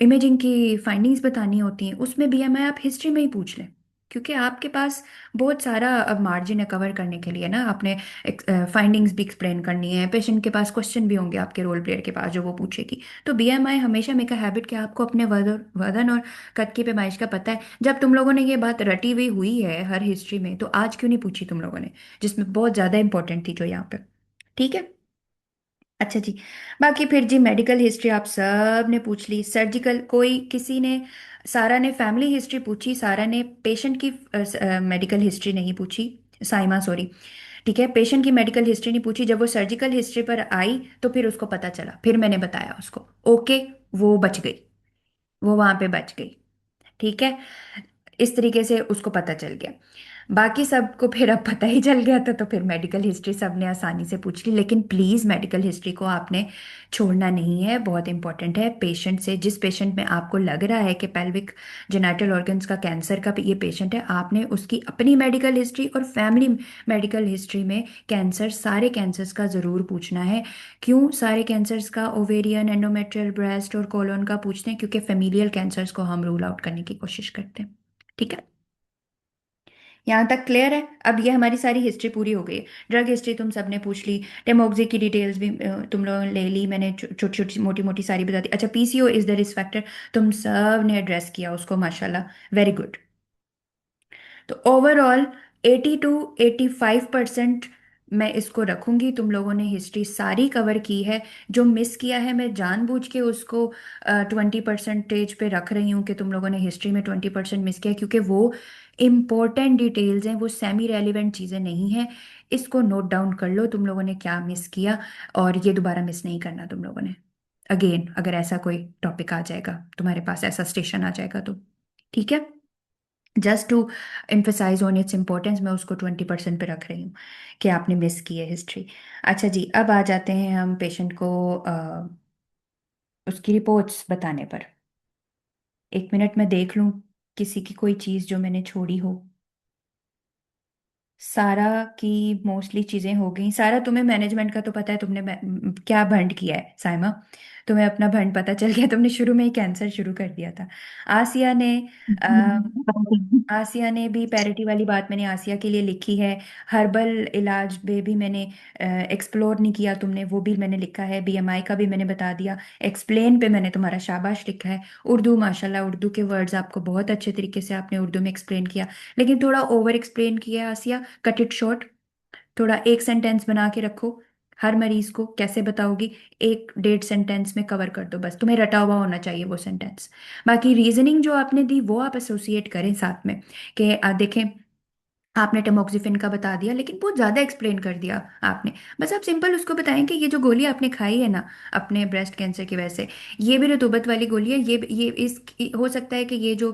इमेजिंग की फाइंडिंग्स बतानी होती हैं, उसमें बीएमआई आप हिस्ट्री में ही पूछ लें, क्योंकि आपके पास बहुत सारा अब मार्जिन है कवर करने के लिए ना। आपने फाइंडिंग्स भी एक्सप्लेन करनी है, पेशेंट के पास क्वेश्चन भी होंगे आपके रोल प्लेयर के पास जो वो पूछेगी। तो बीएमआई हमेशा मेक अ हैबिट कि आपको अपने वजन और कद की पैमाइश का पता है। जब तुम लोगों ने ये बात रटी हुई हुई है हर हिस्ट्री में, तो आज क्यों नहीं पूछी तुम लोगों ने, जिसमें बहुत ज़्यादा इंपॉर्टेंट थी जो यहाँ पे। ठीक है। अच्छा जी। बाकी फिर जी मेडिकल हिस्ट्री आप सब ने पूछ ली, सर्जिकल कोई किसी ने, सारा ने फैमिली हिस्ट्री पूछी, सारा ने पेशेंट की मेडिकल हिस्ट्री नहीं पूछी, साइमा सॉरी। ठीक है, पेशेंट की मेडिकल हिस्ट्री नहीं पूछी। जब वो सर्जिकल हिस्ट्री पर आई तो फिर उसको पता चला, फिर मैंने बताया उसको, ओके, वो बच गई, वो वहां पे बच गई। ठीक है, इस तरीके से उसको पता चल गया। बाकी सबको फिर अब पता ही चल गया था, तो फिर मेडिकल हिस्ट्री सबने आसानी से पूछ ली। लेकिन प्लीज़ मेडिकल हिस्ट्री को आपने छोड़ना नहीं है, बहुत इंपॉर्टेंट है। पेशेंट से, जिस पेशेंट में आपको लग रहा है कि पेल्विक जेनाइटल ऑर्गन्स का कैंसर का ये पेशेंट है, आपने उसकी अपनी मेडिकल हिस्ट्री और फैमिली मेडिकल हिस्ट्री में कैंसर, सारे कैंसर्स का ज़रूर पूछना है। क्यों सारे कैंसर्स का, ओवेरियन, एंडोमेट्रियल, ब्रेस्ट और कोलोन का पूछते हैं? क्योंकि फेमिलियल कैंसर्स को हम रूल आउट करने की कोशिश करते हैं। ठीक है, यहाँ तक क्लियर है? अब ये हमारी सारी हिस्ट्री पूरी हो गई है। ड्रग हिस्ट्री तुम सबने पूछ ली, डेमोक्सी की डिटेल्स भी तुम लोगों ने ले ली, मैंने छोटी छोटी मोटी मोटी सारी बता दी। अच्छा, PCO is the risk factor, तुम सब ने एड्रेस किया उसको, माशाल्लाह, वेरी गुड। तो ओवरऑल 80 to 85% मैं इसको रखूंगी। तुम लोगों ने हिस्ट्री सारी कवर की है। जो मिस किया है मैं जानबूझ के उसको 20% पे रख रही हूँ कि तुम लोगों ने हिस्ट्री में 20% मिस किया है, क्योंकि वो इम्पोर्टेंट डिटेल्स हैं, वो सेमी रेलिवेंट चीज़ें नहीं हैं। इसको नोट डाउन कर लो तुम लोगों ने क्या मिस किया, और ये दोबारा मिस नहीं करना तुम लोगों ने अगेन, अगर ऐसा कोई टॉपिक आ जाएगा तुम्हारे पास, ऐसा स्टेशन आ जाएगा तो। ठीक है, just to emphasise on its importance मैं उसको 20% पे रख रही हूँ कि आपने मिस की है हिस्ट्री। अच्छा जी, अब आ जाते हैं हम पेशेंट को उसकी रिपोर्ट्स बताने पर। 1 मिनट में देख लूँ किसी की कोई चीज़ जो मैंने छोड़ी हो। सारा की मोस्टली चीज़ें हो गई। सारा, तुम्हें मैनेजमेंट का तो पता है, तुमने क्या भंड किया है साइमा, तुम्हें अपना भंड पता चल गया, तुमने शुरू में ही कैंसर शुरू कर दिया था। आसिया ने आसिया ने भी पैरिटी वाली बात मैंने आसिया के लिए लिखी है। हर्बल इलाज में भी मैंने एक्सप्लोर नहीं किया, तुमने वो भी मैंने लिखा है। बीएमआई का भी मैंने बता दिया। एक्सप्लेन पे मैंने तुम्हारा शाबाश लिखा है। उर्दू, माशाल्लाह, उर्दू के वर्ड्स आपको बहुत अच्छे तरीके से आपने उर्दू में एक्सप्लेन किया, लेकिन थोड़ा ओवर एक्सप्लेन किया है आसिया। कट इट शॉर्ट, थोड़ा एक सेंटेंस बना के रखो। हर मरीज को कैसे बताओगी, 1 1.5 सेंटेंस में कवर कर दो बस, तुम्हें रटा हुआ होना चाहिए वो सेंटेंस। बाकी रीजनिंग जो आपने दी वो आप एसोसिएट करें साथ में, कि देखें, आपने टमोक्सिफिन का बता दिया लेकिन बहुत ज़्यादा एक्सप्लेन कर दिया आपने। बस आप सिंपल उसको बताएं कि ये जो गोली आपने खाई है ना अपने ब्रेस्ट कैंसर की वजह से, ये भी रतूबत वाली गोली है, ये इस हो सकता है कि ये जो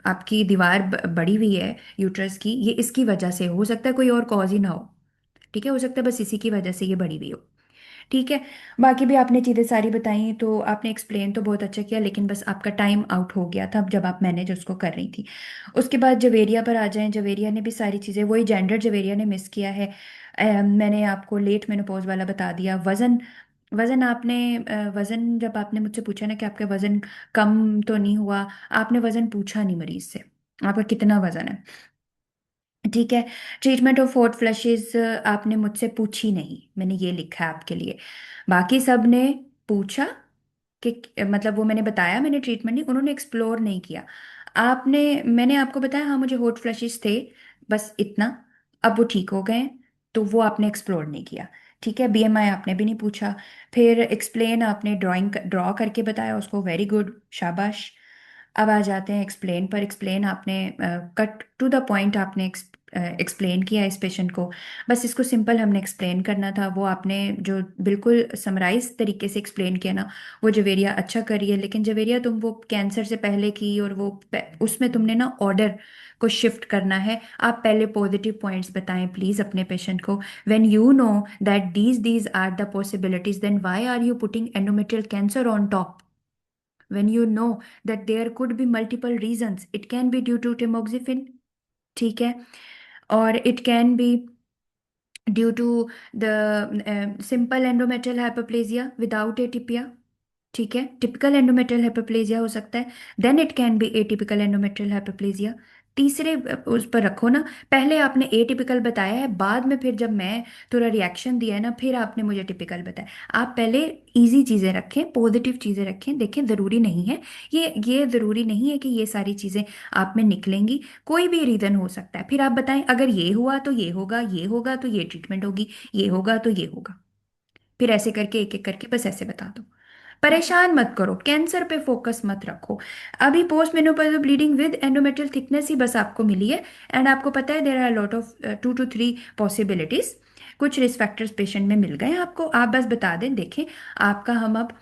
आपकी दीवार बड़ी हुई है यूट्रस की, ये इसकी वजह से हो सकता है, कोई और कॉज ही ना हो। ठीक है, हो सकता है बस इसी की वजह से ये बड़ी हुई हो। ठीक है, बाकी भी आपने चीज़ें सारी बताई, तो आपने एक्सप्लेन तो बहुत अच्छा किया, लेकिन बस आपका टाइम आउट हो गया था जब आप मैनेज उसको कर रही थी। उसके बाद जवेरिया पर आ जाएं। जवेरिया ने भी सारी चीज़ें, वही जेंडर जवेरिया ने मिस किया है। मैंने आपको लेट मेनोपॉज वाला बता दिया। वज़न, वज़न आपने वज़न जब आपने मुझसे पूछा ना कि आपका वज़न कम तो नहीं हुआ, आपने वज़न पूछा नहीं मरीज से, आपका कितना वज़न है। ठीक है, ट्रीटमेंट ऑफ हॉट फ्लैशेस आपने मुझसे पूछी नहीं, मैंने ये लिखा है आपके लिए। बाकी सब ने पूछा कि मतलब वो मैंने बताया, मैंने ट्रीटमेंट नहीं, उन्होंने एक्सप्लोर नहीं किया। आपने, मैंने आपको बताया हाँ मुझे हॉट फ्लैशेस थे, बस इतना, अब वो ठीक हो गए, तो वो आपने एक्सप्लोर नहीं किया। ठीक है, बीएमआई आपने भी नहीं पूछा। फिर एक्सप्लेन आपने ड्रॉ करके बताया उसको, वेरी गुड, शाबाश। अब आ जाते हैं एक्सप्लेन पर। एक्सप्लेन आपने कट टू द पॉइंट आपने एक्सप्लेन किया इस पेशेंट को, बस इसको सिंपल हमने एक्सप्लेन करना था। वो आपने जो बिल्कुल समराइज तरीके से एक्सप्लेन किया ना, वो जवेरिया अच्छा करी है। लेकिन जवेरिया तुम वो कैंसर से पहले की, और वो उसमें तुमने ना ऑर्डर को शिफ्ट करना है। आप पहले पॉजिटिव पॉइंट्स बताएं प्लीज अपने पेशेंट को। When you know that these are the possibilities, then why are you putting endometrial cancer on top? when you know that there could be multiple reasons. It can be due to tamoxifen, ठीक है, और it can be due to the simple endometrial hyperplasia without atypia, ठीक है, typical endometrial hyperplasia हो सकता है, then it can be atypical endometrial hyperplasia. तीसरे उस पर रखो ना, पहले आपने एटिपिकल बताया है, बाद में फिर जब मैं थोड़ा रिएक्शन दिया है ना, फिर आपने मुझे टिपिकल बताया। आप पहले इजी चीज़ें रखें, पॉजिटिव चीज़ें रखें। देखें, ज़रूरी नहीं है, ये ज़रूरी नहीं है कि ये सारी चीज़ें आप में निकलेंगी, कोई भी रीज़न हो सकता है। फिर आप बताएं, अगर ये हुआ तो ये होगा, ये होगा तो ये ट्रीटमेंट होगी, ये होगा तो ये होगा। फिर ऐसे करके एक एक करके बस ऐसे बता दो। परेशान मत करो, कैंसर पे फोकस मत रखो। अभी post menopausal bleeding with endometrial thickness ही बस आपको मिली है, एंड आपको पता है there are lot of 2 to 3 possibilities. कुछ रिस्क फैक्टर्स पेशेंट में मिल गए हैं आपको, आप बस बता दें। देखें, आपका हम अब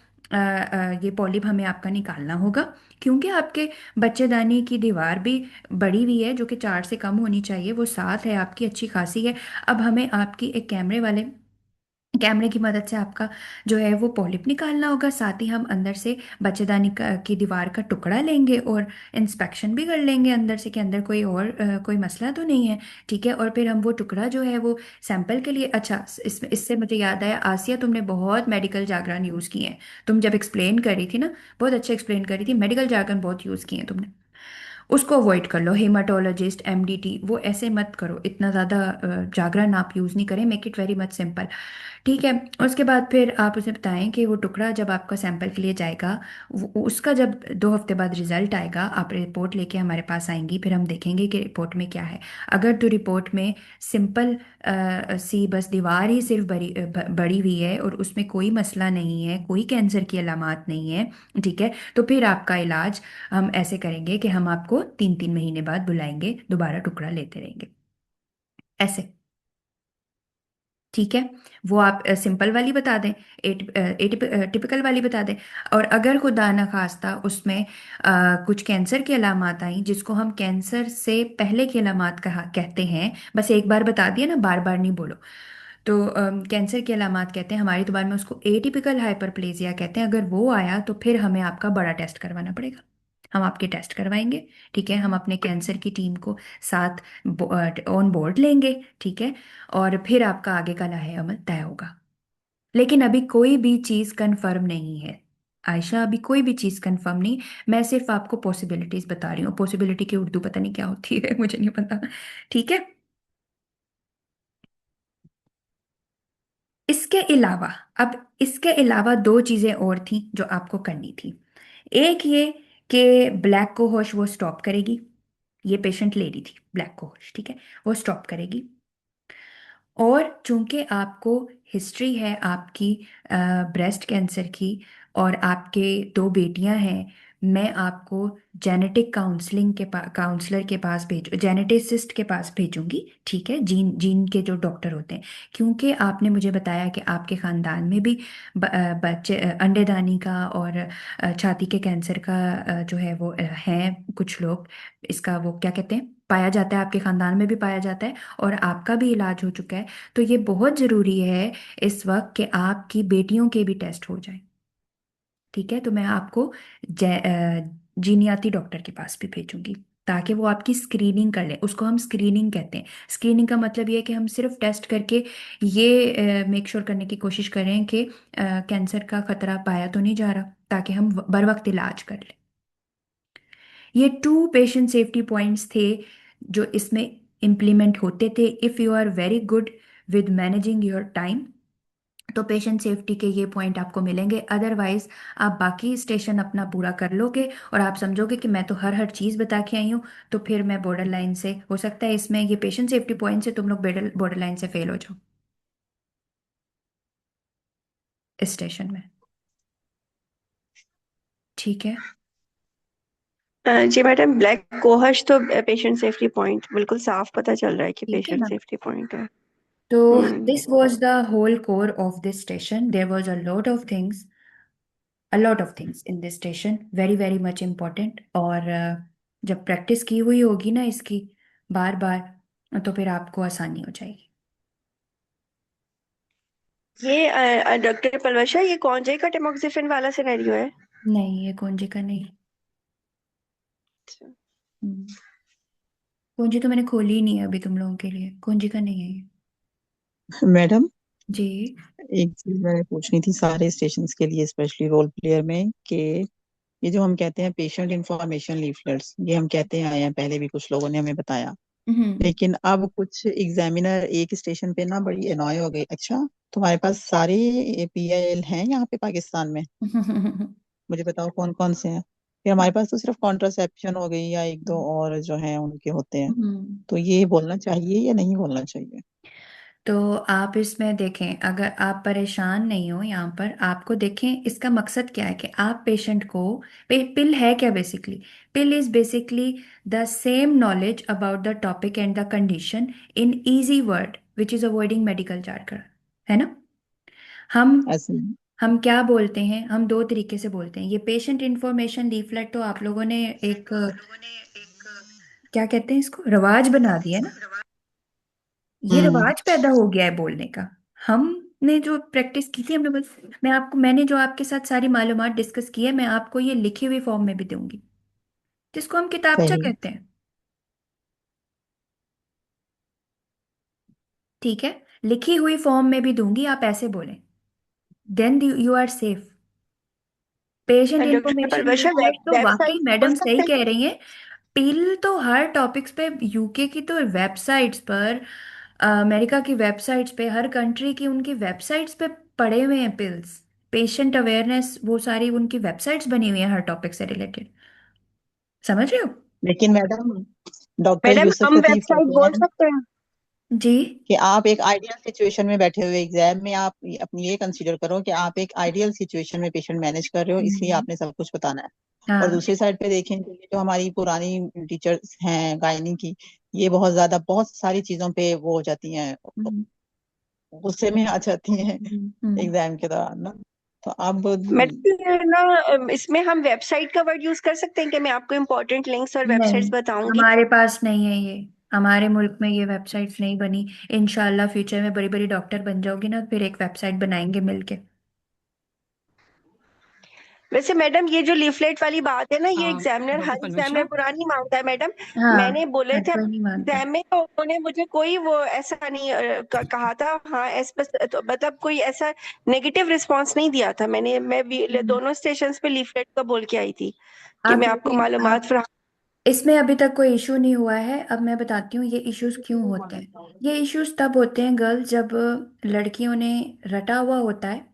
ये पॉलिप हमें आपका निकालना होगा, क्योंकि आपके बच्चेदानी की दीवार भी बड़ी हुई है, जो कि 4 से कम होनी चाहिए, वो 7 है, आपकी अच्छी खासी है। अब हमें आपकी एक कैमरे की मदद से आपका जो है वो पॉलिप निकालना होगा। साथ ही हम अंदर से बच्चेदानी की दीवार का टुकड़ा लेंगे और इंस्पेक्शन भी कर लेंगे अंदर से कि अंदर कोई और कोई मसला तो नहीं है, ठीक है। और फिर हम वो टुकड़ा जो है वो सैंपल के लिए, अच्छा इसमें इससे मुझे याद आया, आसिया तुमने बहुत मेडिकल जार्गन यूज़ किए हैं। तुम जब एक्सप्लेन कर रही थी ना, बहुत अच्छे एक्सप्लेन कर रही थी, मेडिकल जार्गन बहुत यूज़ किए हैं तुमने, उसको अवॉइड कर लो। हेमाटोलॉजिस्ट, एमडीटी, वो ऐसे मत करो, इतना ज़्यादा जागरण आप यूज़ नहीं करें, make it very much simple, ठीक है। उसके बाद फिर आप उसे बताएं कि वो टुकड़ा जब आपका सैंपल के लिए जाएगा, उसका जब 2 हफ्ते बाद रिजल्ट आएगा, आप रिपोर्ट लेके हमारे पास आएंगी, फिर हम देखेंगे कि रिपोर्ट में क्या है। अगर तो रिपोर्ट में सिंपल सी बस दीवार ही सिर्फ बड़ी हुई है और उसमें कोई मसला नहीं है, कोई कैंसर की अलामत नहीं है, ठीक है, तो फिर आपका इलाज हम ऐसे करेंगे कि हम आपको 3 3 महीने बाद बुलाएंगे, दोबारा टुकड़ा लेते रहेंगे, ऐसे, ठीक है। वो आप सिंपल वाली बता दें, टिपिकल वाली बता दें। और अगर खुदा न खास्ता उसमें कुछ कैंसर की अलामत आई, जिसको हम कैंसर से पहले की अलामत कहा कहते हैं, बस एक बार बता दिया ना, बार बार नहीं बोलो, तो कैंसर की अलामत कहते हैं, हमारी जुबान में उसको एटिपिकल हाइपरप्लेजिया कहते हैं। अगर वो आया तो फिर हमें आपका बड़ा टेस्ट करवाना पड़ेगा, हम आपके टेस्ट करवाएंगे, ठीक है। हम अपने कैंसर की टीम को साथ ऑन बोर्ड लेंगे, ठीक है, और फिर आपका आगे का लाहे अमल तय होगा। लेकिन अभी कोई भी चीज़ कंफर्म नहीं है आयशा, अभी कोई भी चीज़ कंफर्म नहीं। मैं सिर्फ आपको पॉसिबिलिटीज बता रही हूँ, पॉसिबिलिटी की उर्दू पता नहीं क्या होती है मुझे नहीं पता, ठीक है। इसके अलावा, अब इसके अलावा 2 चीजें और थी जो आपको करनी थी। एक ये कि ब्लैक कोहोश वो स्टॉप करेगी, ये पेशेंट ले रही थी ब्लैक कोहोश, ठीक है, वो स्टॉप करेगी। और चूंकि आपको हिस्ट्री है आपकी ब्रेस्ट कैंसर की, और आपके 2 बेटियां हैं, मैं आपको जेनेटिक काउंसलिंग के पास, काउंसलर के पास भेज, जेनेटिसिस्ट के पास भेजूंगी, ठीक है, जीन जीन के जो डॉक्टर होते हैं। क्योंकि आपने मुझे बताया कि आपके खानदान में भी बच्चे अंडेदानी का और छाती के कैंसर का जो है वो है कुछ लोग, इसका वो क्या कहते हैं, पाया जाता है, आपके खानदान में भी पाया जाता है, और आपका भी इलाज हो चुका है। तो ये बहुत ज़रूरी है इस वक्त कि आपकी बेटियों के भी टेस्ट हो जाए, ठीक है। तो मैं आपको जीनियाती डॉक्टर के पास भी भेजूंगी, ताकि वो आपकी स्क्रीनिंग कर लें। उसको हम स्क्रीनिंग कहते हैं। स्क्रीनिंग का मतलब ये है कि हम सिर्फ टेस्ट करके ये मेक श्योर करने की कोशिश करें कि कैंसर का खतरा पाया तो नहीं जा रहा, ताकि हम बर वक्त इलाज कर लें। ये 2 पेशेंट सेफ्टी पॉइंट्स थे जो इसमें इम्प्लीमेंट होते थे। If you are very good with managing your time, तो पेशेंट सेफ्टी के ये पॉइंट आपको मिलेंगे। अदरवाइज आप बाकी स्टेशन अपना पूरा कर लोगे और आप समझोगे कि मैं तो हर हर चीज़ बता के आई हूँ, तो फिर मैं बॉर्डर लाइन से, हो सकता है इसमें ये पेशेंट सेफ्टी पॉइंट से तुम लोग बॉर्डर लाइन से फेल हो जाओ इस स्टेशन में, ठीक है। जी मैडम, ब्लैक कोहश तो पेशेंट सेफ्टी पॉइंट बिल्कुल साफ पता चल रहा है कि ठीक है पेशेंट ना, सेफ्टी पॉइंट है। तो hmm. This was the whole core of this station. There was a lot of things in this station, very very much important। और जब प्रैक्टिस की हुई होगी ना इसकी बार बार, तो फिर आपको आसानी हो जाएगी। ये डॉक्टर पलवशा, ये कौन जे का टेमोक्सिफेन वाला सिनेरियो है? नहीं, ये कौनजी का नहीं। अच्छा। हम्म, कौनजी तो मैंने खोली ही नहीं है अभी तुम लोगों के लिए, कौनजी का नहीं है ये। मैडम, जी। एक चीज मैंने पूछनी थी सारे स्टेशंस के लिए, स्पेशली रोल प्लेयर में, कि ये जो हम कहते हैं पेशेंट इंफॉर्मेशन लीफलेट्स, ये हम कहते हैं आए हैं, पहले भी कुछ लोगों ने हमें बताया, हम्म। लेकिन अब कुछ एग्जामिनर एक स्टेशन पे ना बड़ी एनॉय हो गई। अच्छा, तुम्हारे पास सारे पीआईएल हैं यहाँ पे पाकिस्तान में? मुझे बताओ कौन कौन से हैं। फिर हमारे पास तो सिर्फ कॉन्ट्रासेप्शन हो गई, या एक दो और जो हैं उनके होते हैं। हम्म। तो ये बोलना चाहिए या नहीं बोलना चाहिए? तो आप इसमें देखें, अगर आप परेशान नहीं हो यहाँ पर, आपको देखें इसका मकसद क्या है कि आप पेशेंट को, पिल है क्या basically? Pill is basically the same knowledge about the topic and the condition in easy word which is avoiding medical jargon, है ना? हम ऐसे नहीं। हम क्या बोलते हैं, हम दो तरीके से बोलते हैं। ये पेशेंट इंफॉर्मेशन लीफलेट तो आप लोगों ने एक, क्या कहते हैं इसको, रिवाज बना दिया है ना। ये हम्म। रिवाज पैदा हो गया है बोलने का। हमने जो प्रैक्टिस की थी, हमने बस, मैंने जो आपके साथ सारी मालूमात डिस्कस की है, मैं आपको ये लिखी हुई फॉर्म में भी दूंगी, जिसको हम किताबचा सही। कहते हैं। ठीक है, लिखी हुई फॉर्म में भी दूंगी, आप ऐसे बोलें, then you are safe. Patient doctor साहब इंफॉर्मेशन परिभाषा लीफलेट तो वाकई वेबसाइट बोल मैडम सही सकते हैं? कह रही हैं। पिल तो हर टॉपिक्स पे, यूके की तो वेबसाइट्स पर, अमेरिका की वेबसाइट्स पे, हर कंट्री की उनकी वेबसाइट्स पे पड़े हुए हैं पिल्स। पेशेंट अवेयरनेस, वो सारी उनकी वेबसाइट्स बनी हुई हैं हर टॉपिक से रिलेटेड। समझ रहे हो? लेकिन मैडम, डॉक्टर मैडम यूसुफ हम लतीफ वेबसाइट कहते बोल हैं सकते हैं? जी। कि आप एक आइडियल सिचुएशन में बैठे हुए एग्जाम में, आप अपनी ये कंसीडर करो कि आप एक आइडियल सिचुएशन में पेशेंट मैनेज कर रहे हो, इसलिए हम्म। आपने सब कुछ बताना है। और हाँ। दूसरी साइड पे देखें तो ये जो हमारी पुरानी टीचर्स हैं गायनी की, ये बहुत ज्यादा बहुत सारी चीजों पे वो हो जाती हैं, हम्म। गुस्से में आ जाती हैं हम्म। एग्जाम के दौरान ना। तो अब मैडम ना इसमें हम वेबसाइट का वर्ड यूज कर सकते हैं कि मैं आपको इम्पोर्टेंट लिंक्स और नहीं, वेबसाइट्स बताऊंगी? हमारे पास नहीं है ये, हमारे मुल्क में ये वेबसाइट्स नहीं बनी। इंशाल्लाह फ्यूचर में बड़ी बड़ी डॉक्टर बन जाओगी ना, फिर एक वेबसाइट बनाएंगे मिलके। वैसे मैडम ये जो लीफलेट वाली बात है ना, ये हाँ, एग्जामिनर, डॉक्टर हर एग्जामिनर परवेशा। बुरा नहीं मानता है मैडम। हाँ, मैंने बोले हर थे कोई नहीं मानता। एग्जाम में, तो उन्होंने मुझे कोई वो ऐसा नहीं कहा था, हाँ तो मतलब कोई ऐसा नेगेटिव रिस्पांस नहीं दिया था। मैं भी हम्म। दोनों स्टेशन पे लीफलेट का बोल के आई थी कि आप मैं आपको देखें, मालूमात आप, फराहम। इसमें अभी तक कोई इशू नहीं हुआ है। अब मैं बताती हूँ ये इश्यूज क्यों होते हैं। ये इश्यूज तब होते हैं गर्ल्स, जब लड़कियों ने रटा हुआ होता है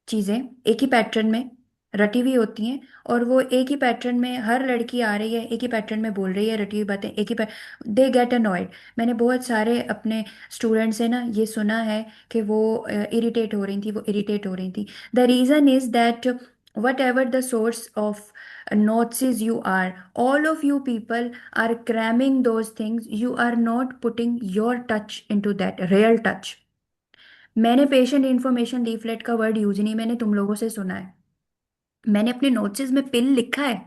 चीजें, एक ही पैटर्न में रटी हुई होती हैं, और वो एक ही पैटर्न में हर लड़की आ रही है, एक ही पैटर्न में बोल रही है रटी हुई बातें, एक ही दे गेट अनॉयड। मैंने बहुत सारे अपने स्टूडेंट्स से ना ये सुना है कि वो इरिटेट हो रही थी, वो इरिटेट हो रही थी। The reason is that whatever the source of notes is you are, all of you people are cramming those things, you are not putting your touch into that real touch। मैंने patient information leaflet का word use नहीं, मैंने तुम लोगों से सुना है। मैंने अपने नोट्स में पिल लिखा है,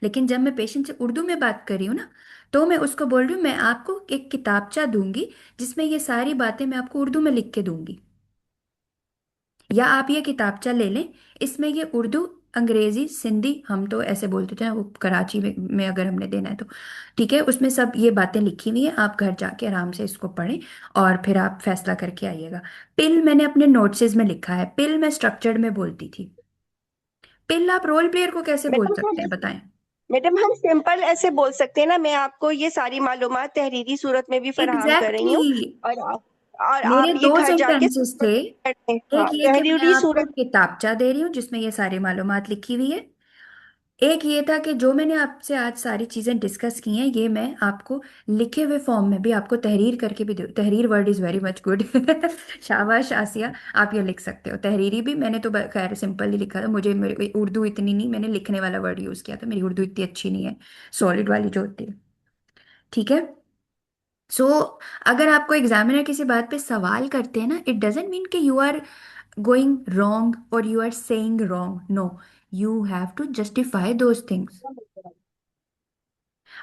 लेकिन जब मैं पेशेंट से उर्दू में बात कर रही हूँ ना, तो मैं उसको बोल रही हूँ मैं आपको एक किताबचा दूंगी जिसमें ये सारी बातें मैं आपको उर्दू में लिख के दूंगी, या आप ये किताबचा ले लें, इसमें ये उर्दू, अंग्रेजी, सिंधी, हम तो ऐसे बोलते थे वो कराची में अगर हमने देना है तो, ठीक है, उसमें सब ये बातें लिखी हुई हैं। आप घर जाके आराम से इसको पढ़ें और फिर आप फैसला करके आइएगा। पिल मैंने अपने नोट्स में लिखा है, पिल मैं स्ट्रक्चर्ड में बोलती थी। पिल आप रोल प्लेयर को कैसे बोल मैडम सकते हम हैं बताएं? मैडम हम सिंपल ऐसे बोल सकते हैं ना, मैं आपको ये सारी मालूमात तहरीरी सूरत में भी फराहम कर रही हूँ, एग्जैक्टली। और मेरे आप ये दो घर जाके सेंटेंसेस थे। एक हाँ ये कि मैं तहरीरी आपको सूरत। किताबचा दे रही हूँ जिसमें ये सारी मालूमात लिखी हुई है। एक ये था कि जो मैंने आपसे आज सारी चीजें डिस्कस की हैं, ये मैं आपको लिखे हुए फॉर्म में भी आपको तहरीर करके भी दे, तहरीर word is very much good. शाबाश आसिया, आप ये लिख सकते हो तहरीरी भी। मैंने तो खैर सिंपल ही लिखा था, मुझे मेरी उर्दू इतनी नहीं, मैंने लिखने वाला वर्ड यूज किया था, मेरी उर्दू इतनी अच्छी नहीं है, सॉलिड वाली जो होती है। ठीक है। सो अगर आपको एग्जामिनर किसी बात पे सवाल करते हैं ना, इट डजेंट मीन कि यू आर गोइंग रॉन्ग और you are saying wrong, no, you have to justify those things.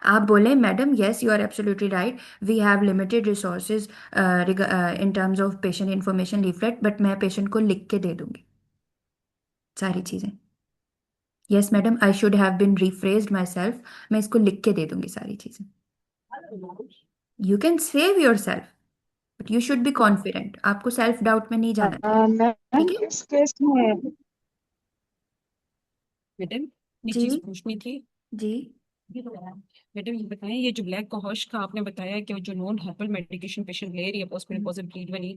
आप बोले madam yes you are absolutely right, we have limited resources in terms of patient information leaflet, but मैं patient को लिख के दे दूंगी सारी चीजें। Yes madam, I should have been rephrased myself. मैं इसको लिख के दे दूंगी सारी चीजें। You can save your self, but you should be confident. आपको सेल्फ डाउट में नहीं जाना चाहिए। मैम ठीक है इस केस में मैडम एक जी। चीज पूछनी थी। जी। मैडम ये बताएं, ये जो ब्लैक कॉहश का आपने बताया कि जो नॉन हर्बल मेडिकेशन पेशेंट ले रही है पोस्ट मेनोपॉजल ब्लीड वाली,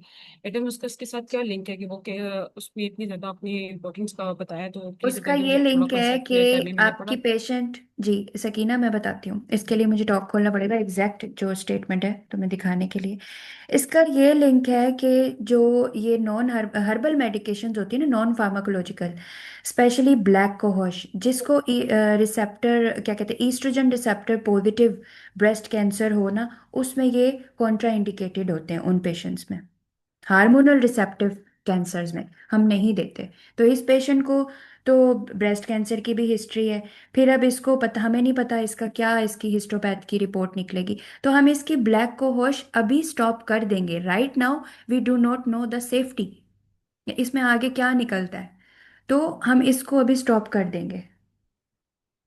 मैडम उसका इसके साथ क्या लिंक है कि वो क्या उसमें इतनी ज्यादा अपनी इम्पोर्टेंस का बताया, तो प्लीज उसका बताइए, ये मुझे थोड़ा लिंक है कंसेप्ट कि क्लियर करने में नहीं आपकी पड़ा। पेशेंट, जी सकीना मैं बताती हूँ, इसके लिए मुझे टॉक खोलना पड़ेगा एग्जैक्ट जो स्टेटमेंट है तुम्हें दिखाने के लिए। इसका ये लिंक है कि जो ये नॉन हर्बल मेडिकेशंस होती है ना, non pharmacological, specially black cohosh, जिसको रिसेप्टर क्या कहते हैं, oestrogen receptor positive breast cancer हो ना, उसमें ये कॉन्ट्रा इंडिकेटेड होते हैं उन पेशेंट्स में। हार्मोनल रिसेप्टिव कैंसर्स में हम नहीं देते। तो इस पेशेंट को तो ब्रेस्ट कैंसर की भी हिस्ट्री है। फिर अब इसको पता, हमें नहीं पता इसका क्या, इसकी हिस्टोपैथ की रिपोर्ट निकलेगी, तो हम इसकी ब्लैक को होश अभी स्टॉप कर देंगे। Right now we do not know the safety, इसमें आगे क्या निकलता है, तो हम इसको अभी स्टॉप कर देंगे।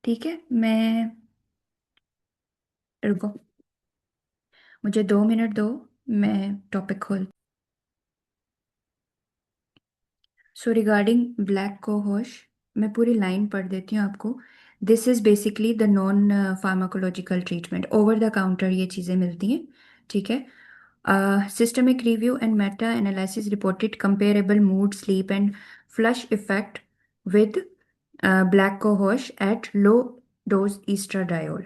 ठीक है, मैं, रुको, मुझे 2 मिनट दो, मैं टॉपिक खोल। सो रिगार्डिंग ब्लैक कोहोश, मैं पूरी लाइन पढ़ देती हूँ आपको। This is basically the non pharmacological treatment, over the counter ये चीज़ें मिलती हैं। ठीक है। Systemic review and meta analysis reported comparable mood sleep and flush effect with black cohosh at low dose estradiol.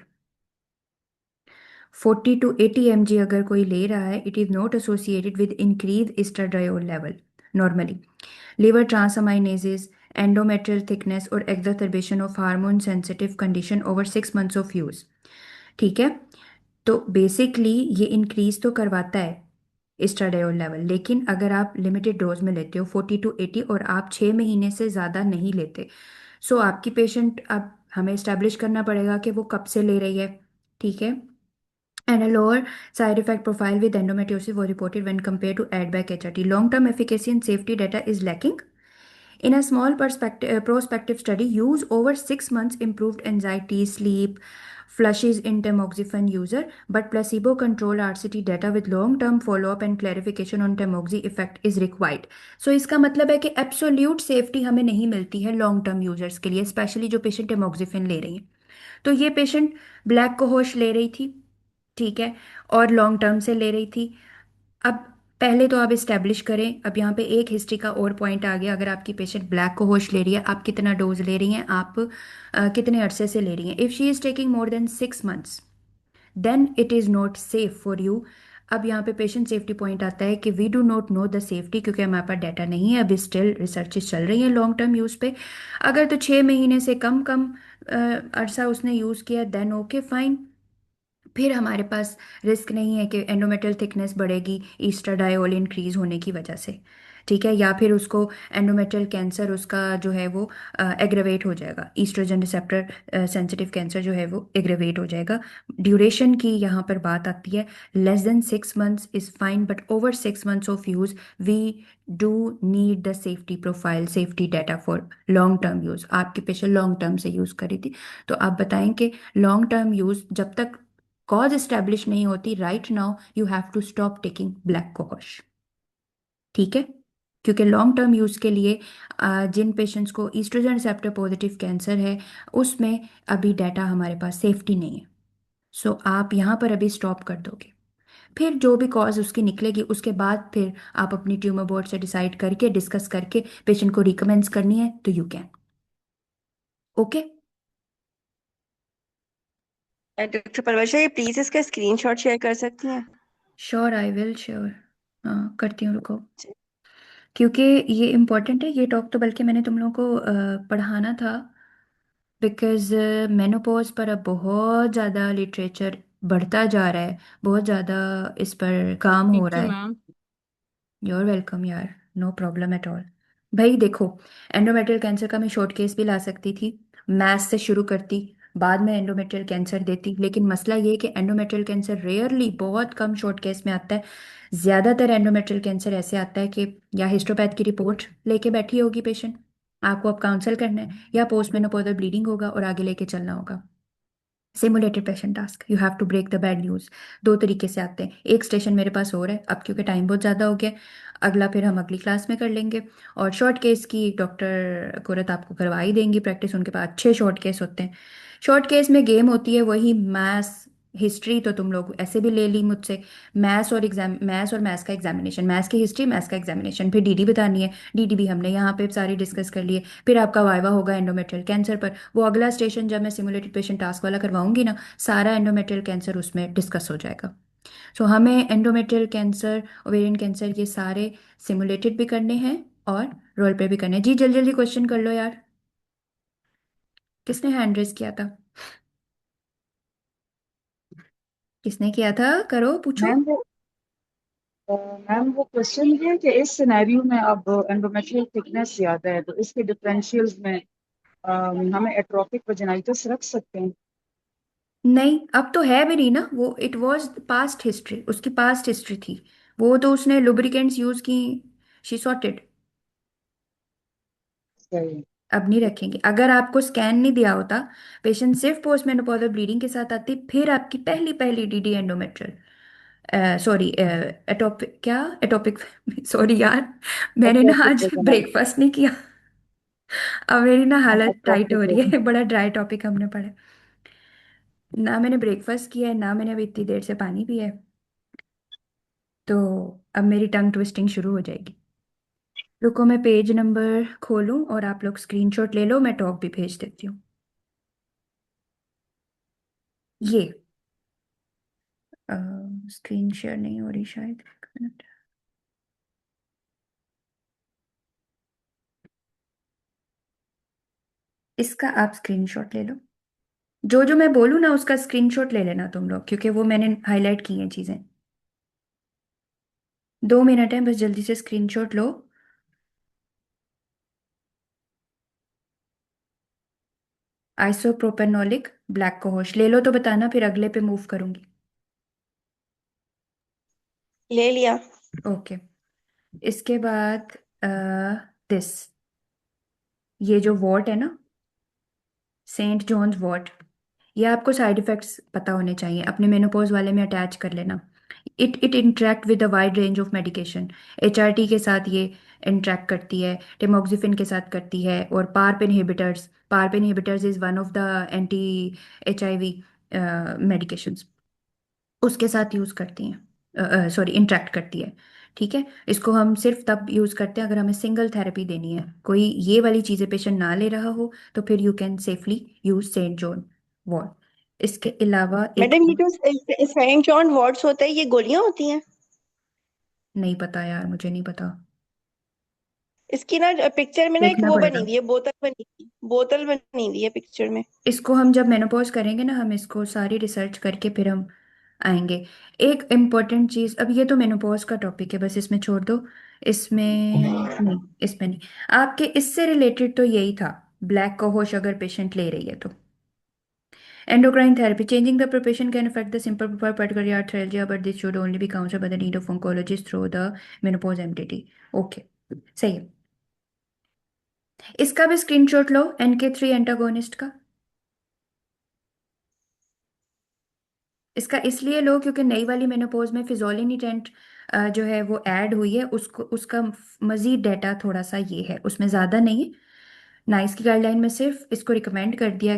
40 to 80 mg अगर कोई ले रहा है, it is not associated with increase estradiol level normally. Liver transaminases, endometrial thickness और exacerbation of hormone sensitive condition over 6 months of use. ठीक है। तो basically ये इंक्रीज तो करवाता है estradiol लेवल, लेकिन अगर आप लिमिटेड डोज में लेते हो 40 to 80 और आप 6 महीने से ज़्यादा नहीं लेते, सो आपकी पेशेंट, अब हमें इस्टेब्लिश करना पड़ेगा कि वो कब से ले रही है। ठीक है। And a lower side effect profile with endometriosis was reported when compared to add-back HRT. Long-term efficacy and safety data is lacking. In a small prospective study, use over 6 months improved anxiety, sleep, flushes in tamoxifen user, but placebo-controlled RCT data with long-term follow-up and clarification on tamoxi effect is required. So इसका मतलब है कि absolute safety हमें नहीं मिलती है long term users के लिए, स्पेशली जो पेशेंट टेमोक्सिफिन ले रही हैं। तो ये पेशेंट ब्लैक कोहोश ले रही थी, ठीक है, और लॉन्ग टर्म से ले रही थी। अब पहले तो आप इस्टेब्लिश करें, अब यहाँ पे एक हिस्ट्री का और पॉइंट आ गया। अगर आपकी पेशेंट ब्लैक को होश ले रही है, आप कितना डोज ले रही हैं, आप कितने अरसे से ले रही हैं। If she is taking more than 6 months, then it is not safe for you. अब यहाँ पे पेशेंट सेफ्टी पॉइंट आता है कि we do not know the safety, क्योंकि हमारे पास डाटा नहीं है, अभी स्टिल रिसर्चेस चल रही हैं लॉन्ग टर्म यूज़ पे। अगर तो 6 महीने से कम कम अरसा उसने यूज़ किया, देन ओके फाइन, फिर हमारे पास रिस्क नहीं है कि एंडोमेट्रियल थिकनेस बढ़ेगी ईस्ट्राडायोल इंक्रीज होने की वजह से। ठीक है, या फिर उसको एंडोमेट्रियल कैंसर उसका जो है वो एग्रेवेट हो जाएगा, ईस्ट्रोजन रिसेप्टर सेंसिटिव कैंसर जो है वो एग्रेवेट हो जाएगा। ड्यूरेशन की यहाँ पर बात आती है, less than 6 months is fine, but over 6 months of use we do need the safety profile, safety data for long term use. आपकी पेशेंट लॉन्ग टर्म से यूज करी थी, तो आप बताएं कि लॉन्ग टर्म यूज जब तक कॉज एस्टेब्लिश नहीं होती, right now you have to stop taking black cohosh. ठीक है, क्योंकि लॉन्ग टर्म यूज के लिए जिन पेशेंट्स को ईस्ट्रोजन रिसेप्टर पॉजिटिव कैंसर है, उसमें अभी डाटा हमारे पास सेफ्टी नहीं है। सो आप यहाँ पर अभी स्टॉप कर दोगे, फिर जो भी कॉज उसकी निकलेगी उसके बाद फिर आप अपनी ट्यूमर बोर्ड से डिसाइड करके, डिस्कस करके पेशेंट को रिकमेंड करनी है तो you can. Okay. Doctor Parvasha, ये प्लीज इसका स्क्रीनशॉट शेयर कर सकती हैं? Sure, I will sure. हाँ करती हूँ, रुको, क्योंकि ये इम्पोर्टेंट है ये टॉक, तो बल्कि मैंने तुम लोगों को पढ़ाना था, बिकॉज मेनोपॉज पर अब बहुत ज़्यादा लिटरेचर बढ़ता जा रहा है, बहुत ज़्यादा इस पर काम हो थैंक रहा यू है। मैम। योर वेलकम यार, नो प्रॉब्लम एट ऑल। भाई देखो, एंडोमेट्रियल कैंसर का मैं शॉर्ट केस भी ला सकती थी, मैथ्स से शुरू करती, बाद में एंडोमेट्रियल कैंसर देती, लेकिन मसला ये है कि एंडोमेट्रियल कैंसर रेयरली, बहुत कम शॉर्ट केस में आता है। ज़्यादातर एंडोमेट्रियल कैंसर ऐसे आता है कि या हिस्टोपैथ की रिपोर्ट लेके बैठी होगी पेशेंट, आपको अब काउंसल करना है या पोस्ट मेनोपॉजल ब्लीडिंग होगा और आगे लेके चलना होगा। Simulated patient task, you have to break the bad news. दो तरीके से आते हैं, एक स्टेशन मेरे पास और है अब क्योंकि टाइम बहुत ज़्यादा हो गया, अगला फिर हम अगली क्लास में कर लेंगे। और शॉर्ट केस की डॉक्टर कुरत आपको करवा ही देंगी प्रैक्टिस, उनके पास अच्छे शॉर्ट केस होते हैं। शॉर्ट केस में गेम होती है वही मैथ्स हिस्ट्री, तो तुम लोग ऐसे भी ले ली मुझसे। मैथ्स और मैथ्स का एग्जामिनेशन, मैथ्स की हिस्ट्री, मैथ्स का एग्जामिनेशन, फिर डीडी बतानी है। डीडी भी हमने यहाँ पे सारी डिस्कस कर लिए। फिर आपका वाइवा होगा एंडोमेट्रियल कैंसर पर, वो अगला स्टेशन जब मैं सिमुलेटेड पेशेंट टास्क वाला करवाऊंगी ना, सारा एंडोमेट्रियल कैंसर उसमें डिस्कस हो जाएगा। सो हमें एंडोमेट्रियल कैंसर, ओवेरियन कैंसर, ये सारे सिमुलेटेड भी करने हैं और रोल पे भी करने हैं। जी जल्दी जल्दी क्वेश्चन कर लो यार। किसने हैंड रेस किया था? किसने किया था? करो पूछो। मैम वो मैम वो क्वेश्चन ये है कि इस सिनेरियो में अब एंडोमेट्रियल थिकनेस ज्यादा है, तो इसके डिफरेंशियल्स में हमें एट्रोपिक वजाइटिस रख सकते हैं? नहीं, अब तो है भी नहीं ना वो, इट वाज पास्ट हिस्ट्री, उसकी पास्ट हिस्ट्री थी वो, तो उसने लुब्रिकेंट्स यूज की, शी सॉर्टेड। सही। अब नहीं रखेंगे। अगर आपको स्कैन नहीं दिया होता, पेशेंट सिर्फ पोस्ट मेनोपॉजल ब्लीडिंग के साथ आती, फिर आपकी पहली पहली डीडी एंडोमेट्रियल, सॉरी एटोपिक, क्या एटोपिक सॉरी यार, मैंने ना एट्रोपिक आज वजाइटिस। ब्रेकफास्ट नहीं किया। अब मेरी ना हालत टाइट हो एट्रोपिक रही है, वजाइटिस। बड़ा ड्राई टॉपिक हमने पढ़ा है। ना मैंने ब्रेकफास्ट किया है, ना मैंने अभी इतनी देर से पानी पिया है, तो अब मेरी टंग ट्विस्टिंग शुरू हो जाएगी। रुको मैं पेज नंबर खोलूं और आप लोग स्क्रीनशॉट ले लो, मैं टॉप भी भेज देती हूँ। ये स्क्रीन शेयर नहीं हो रही शायद, एक मिनट। इसका आप स्क्रीनशॉट ले लो, जो जो मैं बोलूँ ना उसका स्क्रीनशॉट ले लेना तुम लोग, क्योंकि वो मैंने हाईलाइट की हैं चीज़ें। 2 मिनट है, बस जल्दी से स्क्रीनशॉट लो। आइसोप्रोपेनोलिक ब्लैक कोहोश ले लो तो बताना, फिर अगले पे मूव करूंगी। ले लिया। ओके। इसके बाद दिस, ये जो वॉट है ना, सेंट जॉन्स वॉट, ये आपको साइड इफेक्ट्स पता होने चाहिए, अपने मेनोपॉज वाले में अटैच कर लेना। It interact with a wide range of medication. HRT के साथ ये इंटरेक्ट करती है, टेमोक्सिफिन के साथ करती है, और PARP inhibitors is one of the anti HIV medications, उसके साथ यूज करती हैं, सॉरी इंटरेक्ट करती है। ठीक है, इसको हम सिर्फ तब यूज करते हैं अगर हमें सिंगल थेरेपी देनी है, कोई ये वाली चीजें पेशेंट ना ले रहा हो, तो फिर you can safely use saint John wort. इसके अलावा एक, मैडम ये जो सेंट जॉन वॉर्ड्स होता है, ये गोलियां होती हैं? नहीं पता यार, मुझे नहीं पता, इसकी ना पिक्चर में ना एक देखना वो बनी पड़ेगा। हुई है, बोतल बनी हुई है पिक्चर में। इसको हम जब मेनोपॉज करेंगे ना, हम इसको सारी रिसर्च करके फिर हम आएंगे। एक इम्पॉर्टेंट चीज, अब ये तो मेनोपॉज का टॉपिक है, बस इसमें छोड़ दो। इसमें नहीं, इसमें नहीं। आपके इससे रिलेटेड तो यही था, ब्लैक कोहोश अगर पेशेंट ले रही है तो। Endocrine therapy, changing the preparation can affect the simple particular arthralgia, but this should only be counseled by the need of oncologist through the menopause MDT। Okay, सही है। इसका भी स्क्रीनशॉट लो, NK3 antagonist का। इसका इसलिए लो क्योंकि नई वाली मेनोपॉज में फिजोलिनिटेंट जो है वो ऐड हुई है, उसको उसका मजीद डाटा थोड़ा सा ये है, उसमें ज़्यादा नहीं है। नाइस की गाइडलाइन में सिर्फ इसको रिकमेंड कर दिया